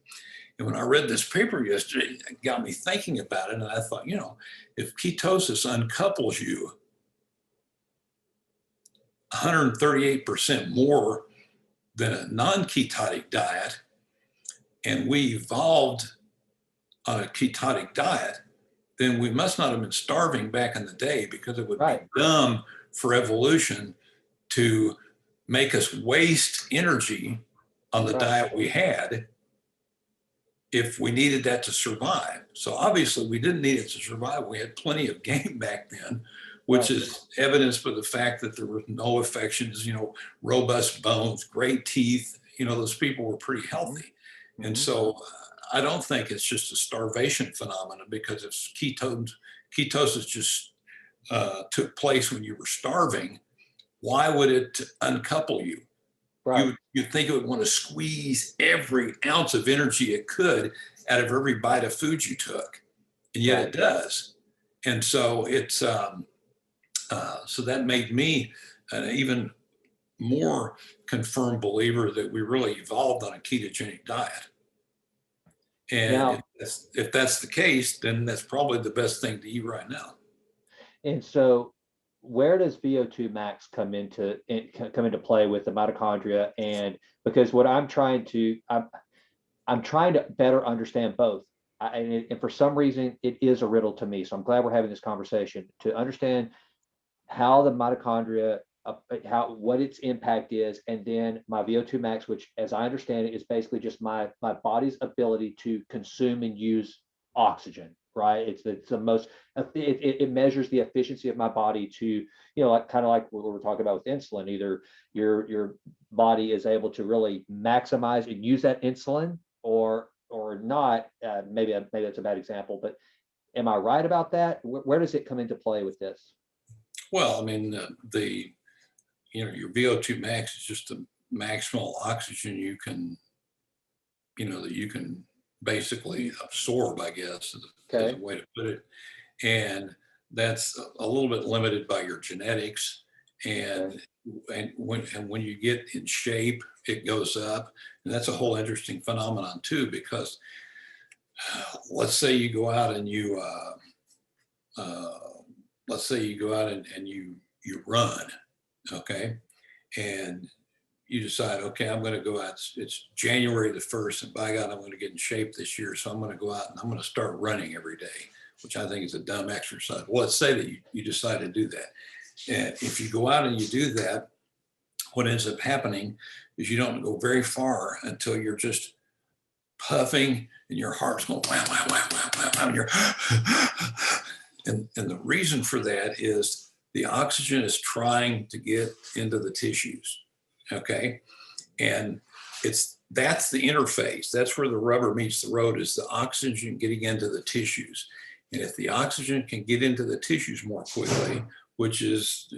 And when I read this paper yesterday, it got me thinking about it. And I thought, if ketosis uncouples you 138% more than a non-ketotic diet, and we evolved on a ketotic diet, then we must not have been starving back in the day, because it would be dumb for evolution to make us waste energy on the diet we had if we needed that to survive. So obviously we didn't need it to survive. We had plenty of game back then, which is evidenced by the fact that there were no affections, robust bones, great teeth. Those people were pretty healthy. And so I don't think it's just a starvation phenomenon, because if ketosis just took place when you were starving, why would it uncouple you? You'd think it would want to squeeze every ounce of energy it could out of every bite of food you took, and yet it does. And so it's so that made me an even more confirmed believer that we really evolved on a ketogenic diet. And if that's the case, then that's probably the best thing to eat right now. And so, where does Vo2 Max come into play with the mitochondria? And because what I'm trying to better understand both, and for some reason it is a riddle to me. So I'm glad we're having this conversation to understand how the mitochondria, what its impact is, and then my Vo2 Max, which, as I understand it, is basically just my body's ability to consume and use oxygen. Right? It's the most. It measures the efficiency of my body to, kind of like what we're talking about with insulin. Either your body is able to really maximize and use that insulin, or not. Maybe that's a bad example, but am I right about that? Where does it come into play with this? Well, I mean, your Vo2 Max is just the maximal oxygen you can, that you can basically absorb, I guess, is a way to put it. And that's a little bit limited by your genetics. And when you get in shape, it goes up. And that's a whole interesting phenomenon too, because let's say you go out and you run, okay? And you decide, okay, I'm going to go out. It's January the 1st, and by God, I'm going to get in shape this year. So I'm going to go out and I'm going to start running every day, which I think is a dumb exercise. Well, let's say that you decide to do that. And if you go out and you do that, what ends up happening is you don't go very far until you're just puffing and your heart's going, wow, wow, wow, wow, wow, wow, and you're, and the reason for that is the oxygen is trying to get into the tissues. Okay. And that's the interface. That's where the rubber meets the road, is the oxygen getting into the tissues. And if the oxygen can get into the tissues more quickly, which is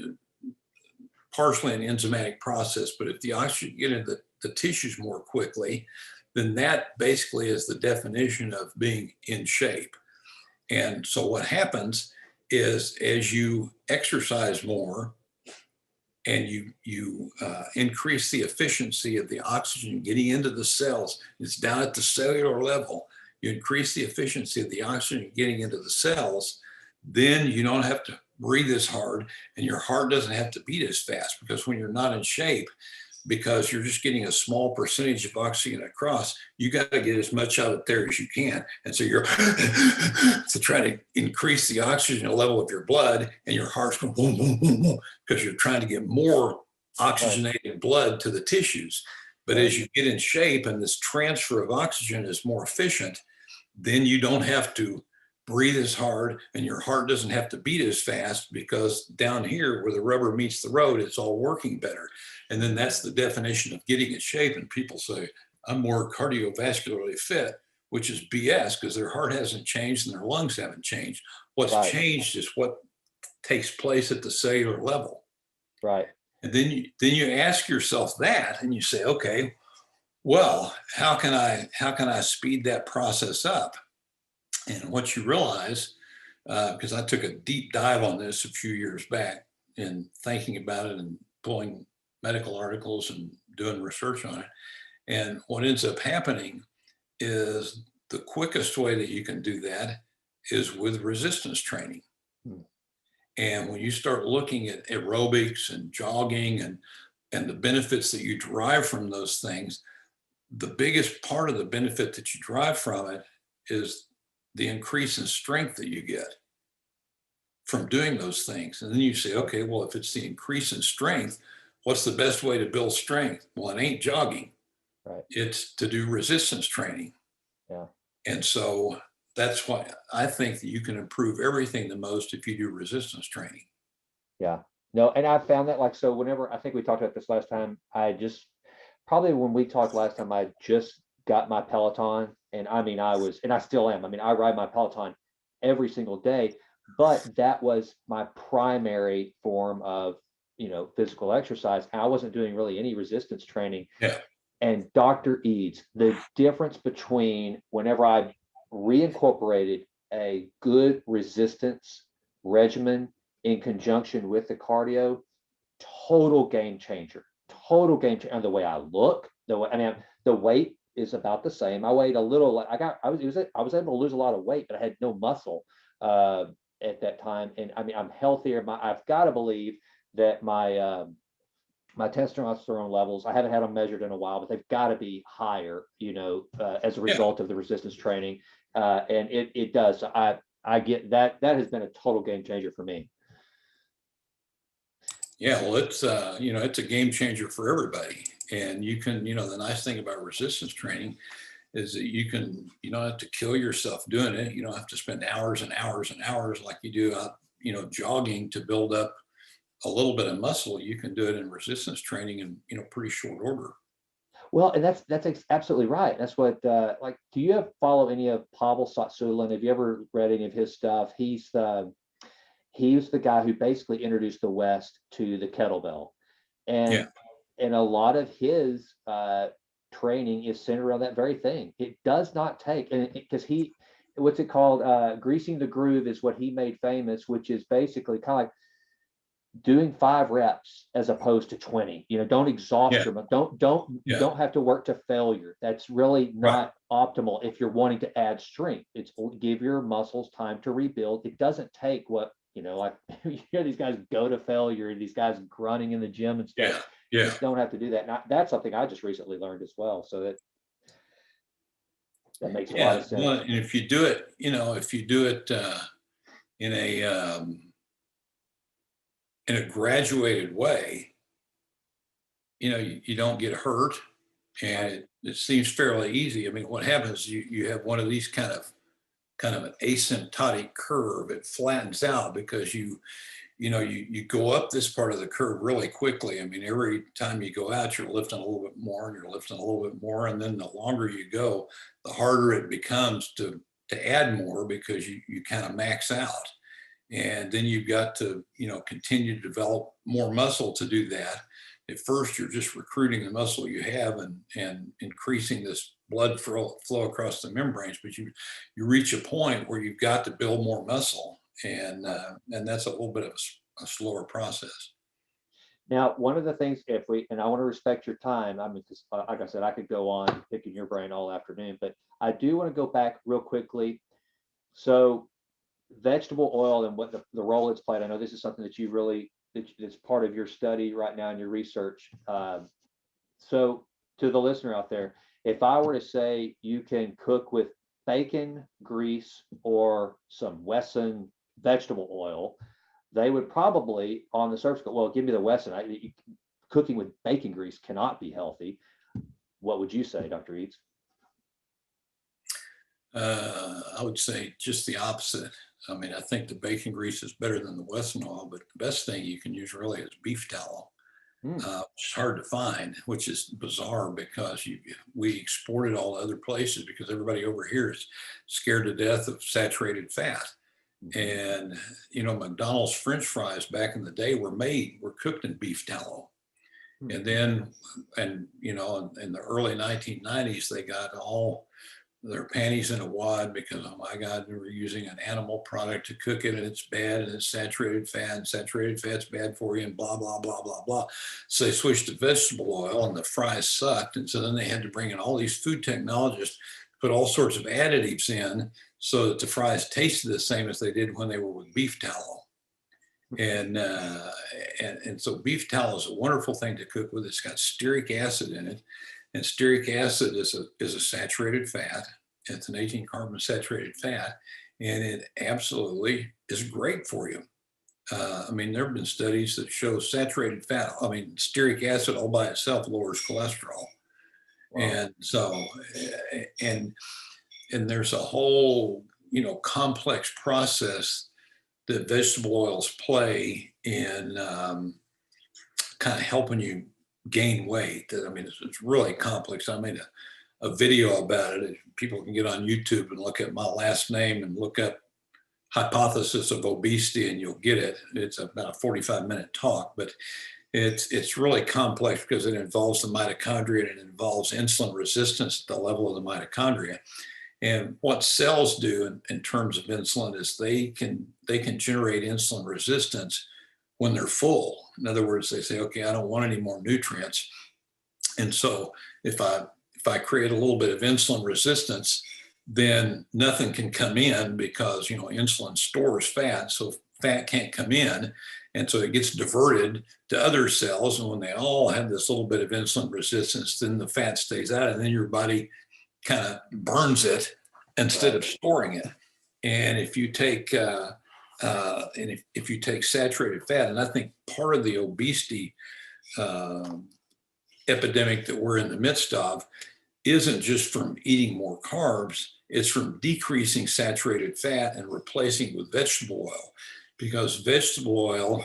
partially an enzymatic process, but if the oxygen get into the tissues more quickly, then that basically is the definition of being in shape. And so what happens is, as you exercise more, and you increase the efficiency of the oxygen getting into the cells, it's down at the cellular level, you increase the efficiency of the oxygen getting into the cells, then you don't have to breathe as hard, and your heart doesn't have to beat as fast, because when you're not in shape, because you're just getting a small percentage of oxygen across, you got to get as much out of there as you can. And so you're to try to increase the oxygen level of your blood, and your heart's going boom, boom, boom, boom, because you're trying to get more oxygenated blood to the tissues. But as you get in shape and this transfer of oxygen is more efficient, then you don't have to breathe as hard, and your heart doesn't have to beat as fast, because down here where the rubber meets the road, it's all working better. And then that's the definition of getting in shape. And people say, I'm more cardiovascularly fit, which is BS, because their heart hasn't changed and their lungs haven't changed. What's changed is what takes place at the cellular level. Right. And then you ask yourself that, and you say, okay, well, how can I speed that process up? And what you realize, because I took a deep dive on this a few years back, and thinking about it and pulling medical articles and doing research on it. And what ends up happening is the quickest way that you can do that is with resistance training. Hmm. And when you start looking at aerobics and jogging and the benefits that you derive from those things, the biggest part of the benefit that you derive from it is the increase in strength that you get from doing those things. And then you say, okay, well, if it's the increase in strength, what's the best way to build strength? Well, it ain't jogging. Right. It's to do resistance training. Yeah. And so that's why I think that you can improve everything the most if you do resistance training. Yeah. No, and I found that, like, so whenever, I think we talked about this last time, I just, probably when we talked last time, I just got my Peloton, and I mean, and I still am. I mean, I ride my Peloton every single day, but that was my primary form of, physical exercise. I wasn't doing really any resistance training. Yeah. And Dr. Eades, the difference between whenever I reincorporated a good resistance regimen in conjunction with the cardio, total game changer. Total game changer. And the way I look, the weight is about the same. I weighed a little. I was able to lose a lot of weight, but I had no muscle at that time. And I mean, I'm healthier. I've got to believe that my testosterone levels, I haven't had them measured in a while, but they've got to be higher, as a result of the resistance training. And it does. So I get that. That has been a total game changer for me. Yeah, well, it's it's a game changer for everybody. And you can, the nice thing about resistance training is that you don't have to kill yourself doing it. You don't have to spend hours and hours and hours like you do out, jogging to build up a little bit of muscle. You can do it in resistance training in, pretty short order. Well, and that's absolutely right. That's what, do you follow any of Pavel Tsatsouline? Have you ever read any of his stuff? He's the guy who basically introduced the West to the kettlebell, and a lot of his training is centered around that very thing. It does not take, and because what's it called? Greasing the groove is what he made famous, which is basically kind of like doing 5 reps as opposed to 20. Don't exhaust your, you don't have to work to failure. That's really not optimal if you're wanting to add strength. It's give your muscles time to rebuild. It doesn't take what, like you hear these guys go to failure, these guys grunting in the gym and stuff. You just don't have to do that. Now, that's something I just recently learned as well. So that makes a lot of sense. Well, and if you do it, in a graduated way, you don't get hurt, and it seems fairly easy. I mean, what happens, you have one of these kind of an asymptotic curve. It flattens out because you go up this part of the curve really quickly. I mean, every time you go out, you're lifting a little bit more and you're lifting a little bit more. And then the longer you go, the harder it becomes to add more because you kind of max out. And then you've got to, continue to develop more muscle to do that. At first, you're just recruiting the muscle you have and increasing this blood flow across the membranes. But you reach a point where you've got to build more muscle, and that's a little bit of a slower process. Now, one of the things, and I want to respect your time, I mean, because like I said, I could go on picking your brain all afternoon, but I do want to go back real quickly. So vegetable oil and what the role it's played. I know this is something that you really, that's part of your study right now in your research. So to the listener out there, if I were to say you can cook with bacon, grease, or some Wesson vegetable oil, they would probably on the surface go, well, give me the Wesson. Cooking with bacon grease cannot be healthy. What would you say, Dr. Eades? I would say just the opposite. I mean, I think the bacon grease is better than the Wesson oil, but the best thing you can use really is beef tallow. It's hard to find, which is bizarre because we export it all to other places because everybody over here is scared to death of saturated fat. And, McDonald's French fries back in the day were cooked in beef tallow. And then, in the early 1990s, they got all their panties in a wad because, oh my God, they were using an animal product to cook it and it's bad and it's saturated fat and saturated fat's bad for you and blah, blah, blah, blah, blah. So they switched to vegetable oil and the fries sucked. And so then they had to bring in all these food technologists, put all sorts of additives in so that the fries tasted the same as they did when they were with beef tallow. And so beef tallow is a wonderful thing to cook with. It's got stearic acid in it. And stearic acid is a saturated fat. It's an 18 carbon saturated fat, and it absolutely is great for you. I mean, there have been studies that show saturated fat, I mean, stearic acid all by itself lowers cholesterol. Wow. And so, and there's a whole, complex process that vegetable oils play in kind of helping you gain weight. I mean, it's really complex. I made a video about it. People can get on YouTube and look at my last name and look up hypothesis of obesity and you'll get it. It's about a 45-minute talk, but it's really complex because it involves the mitochondria and it involves insulin resistance at the level of the mitochondria. And what cells do in terms of insulin is they can generate insulin resistance when they're full. In other words, they say, okay, I don't want any more nutrients. And so if I create a little bit of insulin resistance, then nothing can come in because, insulin stores fat, so fat can't come in. And so it gets diverted to other cells. And when they all have this little bit of insulin resistance, then the fat stays out and then your body kind of burns it instead of storing it. And if you take if you take saturated fat, and I think part of the obesity epidemic that we're in the midst of isn't just from eating more carbs, it's from decreasing saturated fat and replacing with vegetable oil. Because vegetable oil,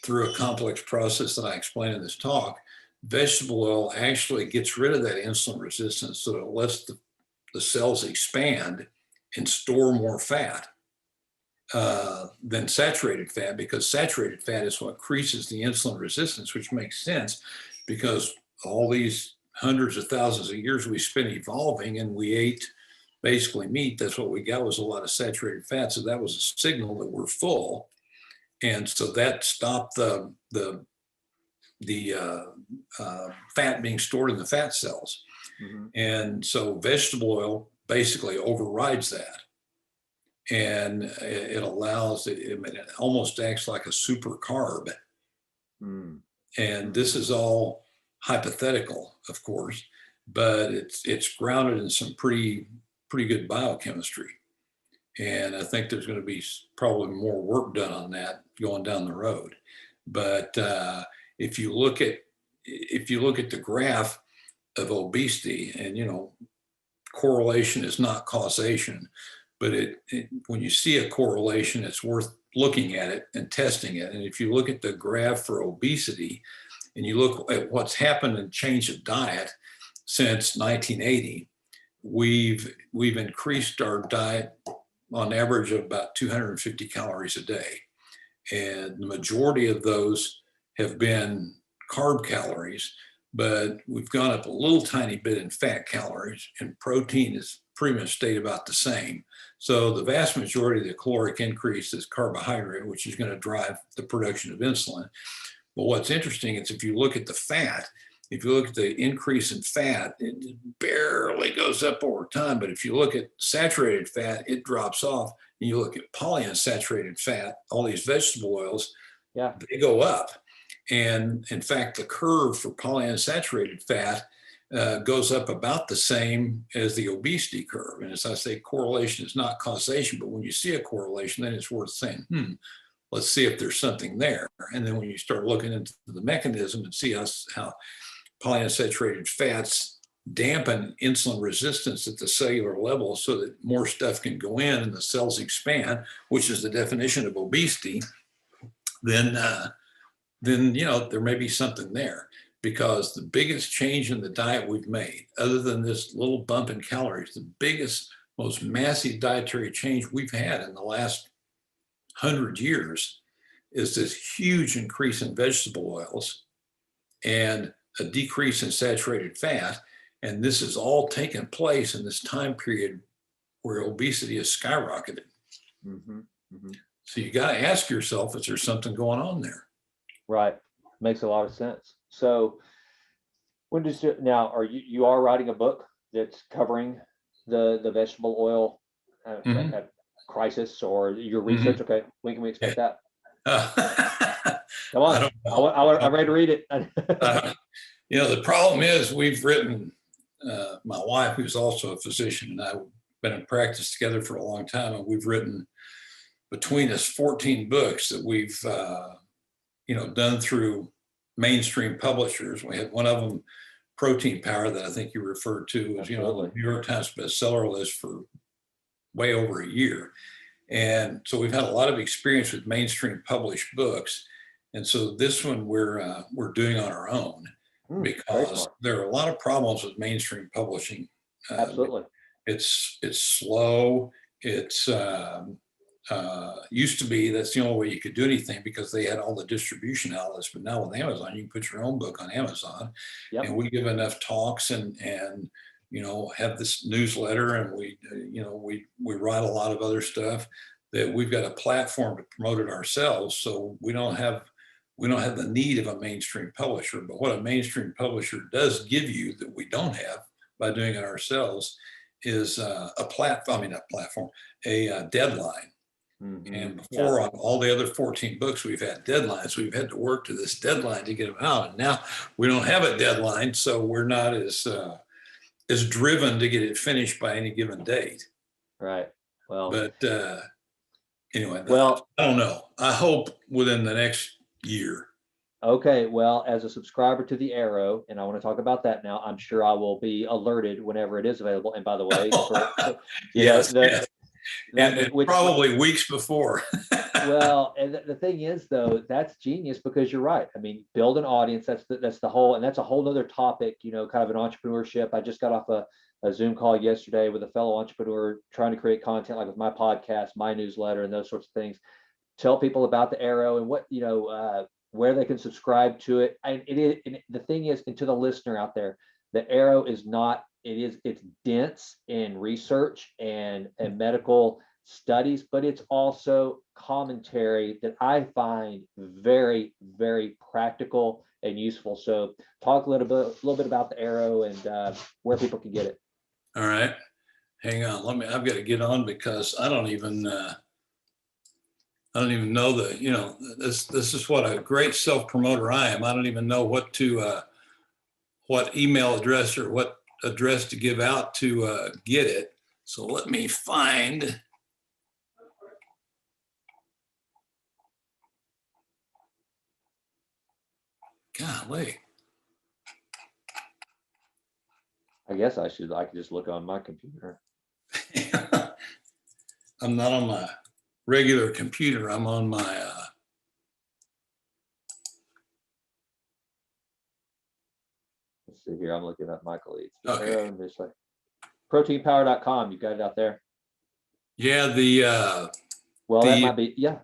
through a complex process that I explained in this talk, vegetable oil actually gets rid of that insulin resistance so it lets the cells expand and store more fat than saturated fat, because saturated fat is what increases the insulin resistance, which makes sense because all these hundreds of thousands of years we spent evolving and we ate basically meat. That's what we got, was a lot of saturated fat. So that was a signal that we're full. And so that stopped the fat being stored in the fat cells. Mm-hmm. And so vegetable oil basically overrides that. And it allows, it almost acts like a super carb. Mm. And this is all hypothetical, of course, but it's grounded in some pretty good biochemistry. And I think there's going to be probably more work done on that going down the road. But if you look at the graph of obesity, and correlation is not causation, but when you see a correlation, it's worth looking at it and testing it. And if you look at the graph for obesity, and you look at what's happened in change of diet since 1980, we've increased our diet on average of about 250 calories a day. And the majority of those have been carb calories, but we've gone up a little tiny bit in fat calories, and protein is pretty much stayed about the same. So the vast majority of the caloric increase is carbohydrate, which is going to drive the production of insulin. But what's interesting is if you look at the fat, if you look at the increase in fat, it barely goes up over time. But if you look at saturated fat, it drops off. And you look at polyunsaturated fat, all these vegetable oils, they go up. And in fact, the curve for polyunsaturated fat goes up about the same as the obesity curve. And as I say, correlation is not causation, but when you see a correlation, then it's worth saying, let's see if there's something there. And then when you start looking into the mechanism and see how polyunsaturated fats dampen insulin resistance at the cellular level so that more stuff can go in and the cells expand, which is the definition of obesity, then there may be something there. Because the biggest change in the diet we've made, other than this little bump in calories, the biggest, most massive dietary change we've had in the last 100 years is this huge increase in vegetable oils and a decrease in saturated fat. And this has all taken place in this time period where obesity has skyrocketed. Mm-hmm. Mm-hmm. So you got to ask yourself, is there something going on there? Right. Makes a lot of sense. So when does it, now are you are writing a book that's covering the vegetable oil crisis or your research? Okay. When can we expect that? Come on. I don't know. I'm ready to read it. The problem is we've written, my wife, who's also a physician, and I've been in practice together for a long time, and we've written between us 14 books that we've, done through mainstream publishers. We had one of them, Protein Power, that I think you referred to, was, the New York Times bestseller list for way over a year. And so we've had a lot of experience with mainstream published books. And so this one we're doing on our own because there are a lot of problems with mainstream publishing. Absolutely. It's slow. It's used to be that's the only way you could do anything because they had all the distribution outlets. But now with Amazon, you can put your own book on Amazon. Yep. And we give enough talks and have this newsletter, and we write a lot of other stuff that we've got a platform to promote it ourselves. So we don't have the need of a mainstream publisher. But what a mainstream publisher does give you that we don't have by doing it ourselves is a deadline. Mm-hmm. And before on all the other 14 books, we've had deadlines. We've had to work to this deadline to get them out. And now we don't have a deadline, so we're not as driven to get it finished by any given date. Right. Well, but anyway, I don't know. I hope within the next year. Okay. Well, as a subscriber to the Arrow, and I want to talk about that now, I'm sure I will be alerted whenever it is available. And by the way, yes. Probably weeks before. Well, and the thing is, though, that's genius because you're right. I mean, build an audience. That's the whole, and that's a whole other topic, kind of an entrepreneurship. I just got off a Zoom call yesterday with a fellow entrepreneur trying to create content like with my podcast, my newsletter, and those sorts of things. Tell people about the Arrow and what, where they can subscribe to it. And the thing is, and to the listener out there, the Arrow is not, it's dense in research and medical studies, but it's also commentary that I find very, very practical and useful. So talk a little bit about the Arrow and where people can get it. All right. Hang on. I've got to get on because I don't even know this is what a great self-promoter I am. I don't even know what email address or what address to give out to get it. So let me find. Golly. I guess I could just look on my computer. I'm not on my regular computer. I'm on my let's see here. I'm looking at Michael Eades. Okay. Proteinpower.com. You got it out there. Yeah, that might be, yeah.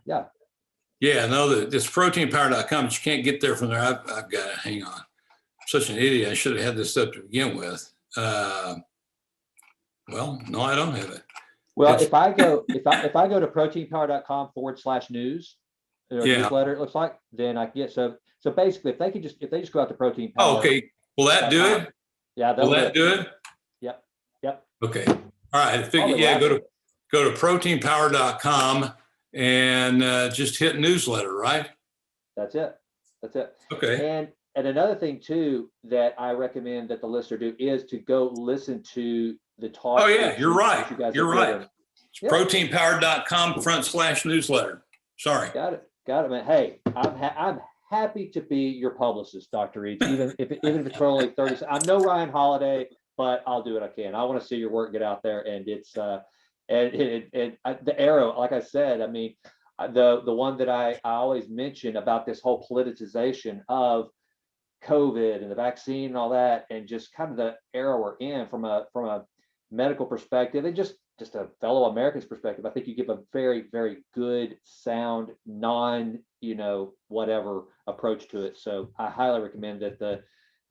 Yeah, no, it's proteinpower.com, but you can't get there from there. I've got it. Hang on. I'm such an idiot. I should have had this up to begin with. Well, no, I don't have it. Well, if I go to proteinpower.com/news or newsletter, it looks like, then I can get so basically if they just go out to Protein Power. Oh, okay. Will that do it? Yeah, will that do it? Yep. Okay. All right. Go to proteinpower.com and just hit newsletter, right? That's it. Okay. And another thing too that I recommend that the listener do is to go listen to the talk. Oh yeah, you're right. You're right. It's proteinpower.com/newsletter. Sorry. Got it, man. Hey, I'm happy to be your publicist, Dr. Eades, even if it's for only 30. I'm no Ryan Holiday, but I'll do what I can. I want to see your work get out there, and it's the Arrow. Like I said, I mean, the one that I always mention about this whole politicization of COVID and the vaccine and all that, and just kind of the era we're in from a medical perspective, and just a fellow American's perspective. I think you give a very, very good, sound, whatever approach to it. So I highly recommend that the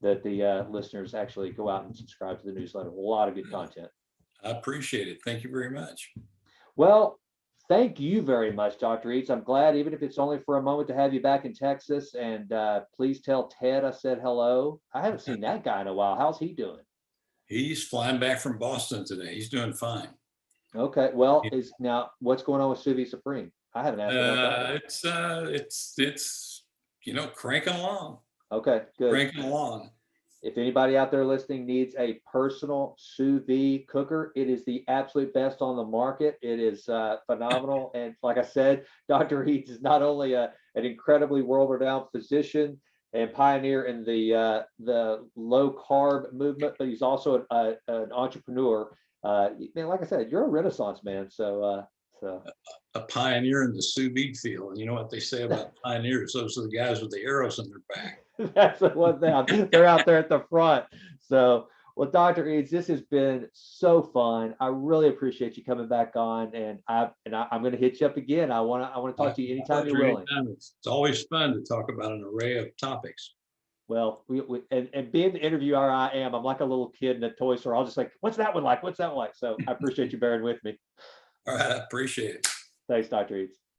that the listeners actually go out and subscribe to the newsletter. A lot of good content. I appreciate it. Thank you very much. Well, thank you very much, Dr. Eades. I'm glad, even if it's only for a moment, to have you back in Texas. And please tell Ted I said hello. I haven't seen that guy in a while. How's he doing? He's flying back from Boston today. He's doing fine. Okay. Well, now what's going on with Suvi Supreme? I haven't asked about that. It's cranking along. Okay, good. Cranking along. If anybody out there listening needs a personal sous vide cooker, it is the absolute best on the market. It is phenomenal. And like I said, Dr. Eades is not only an incredibly world-renowned physician and pioneer in the low carb movement, but he's also an entrepreneur. Man, like I said, you're a Renaissance man. So a pioneer in the sous vide field. And you know what they say about pioneers? Those are the guys with the arrows in their back. That's the one thing. They're out there at the front. So, well, Dr. Eades, this has been so fun. I really appreciate you coming back on, and I'm going to hit you up again. I want to talk to you anytime you're willing. It's always fun to talk about an array of topics. Well, and being the interviewer I am, I'm like a little kid in a toy store. I'll just like, what's that one like? What's that one like? So I appreciate you bearing with me. All right, I appreciate it. Thanks, Dr. Eades.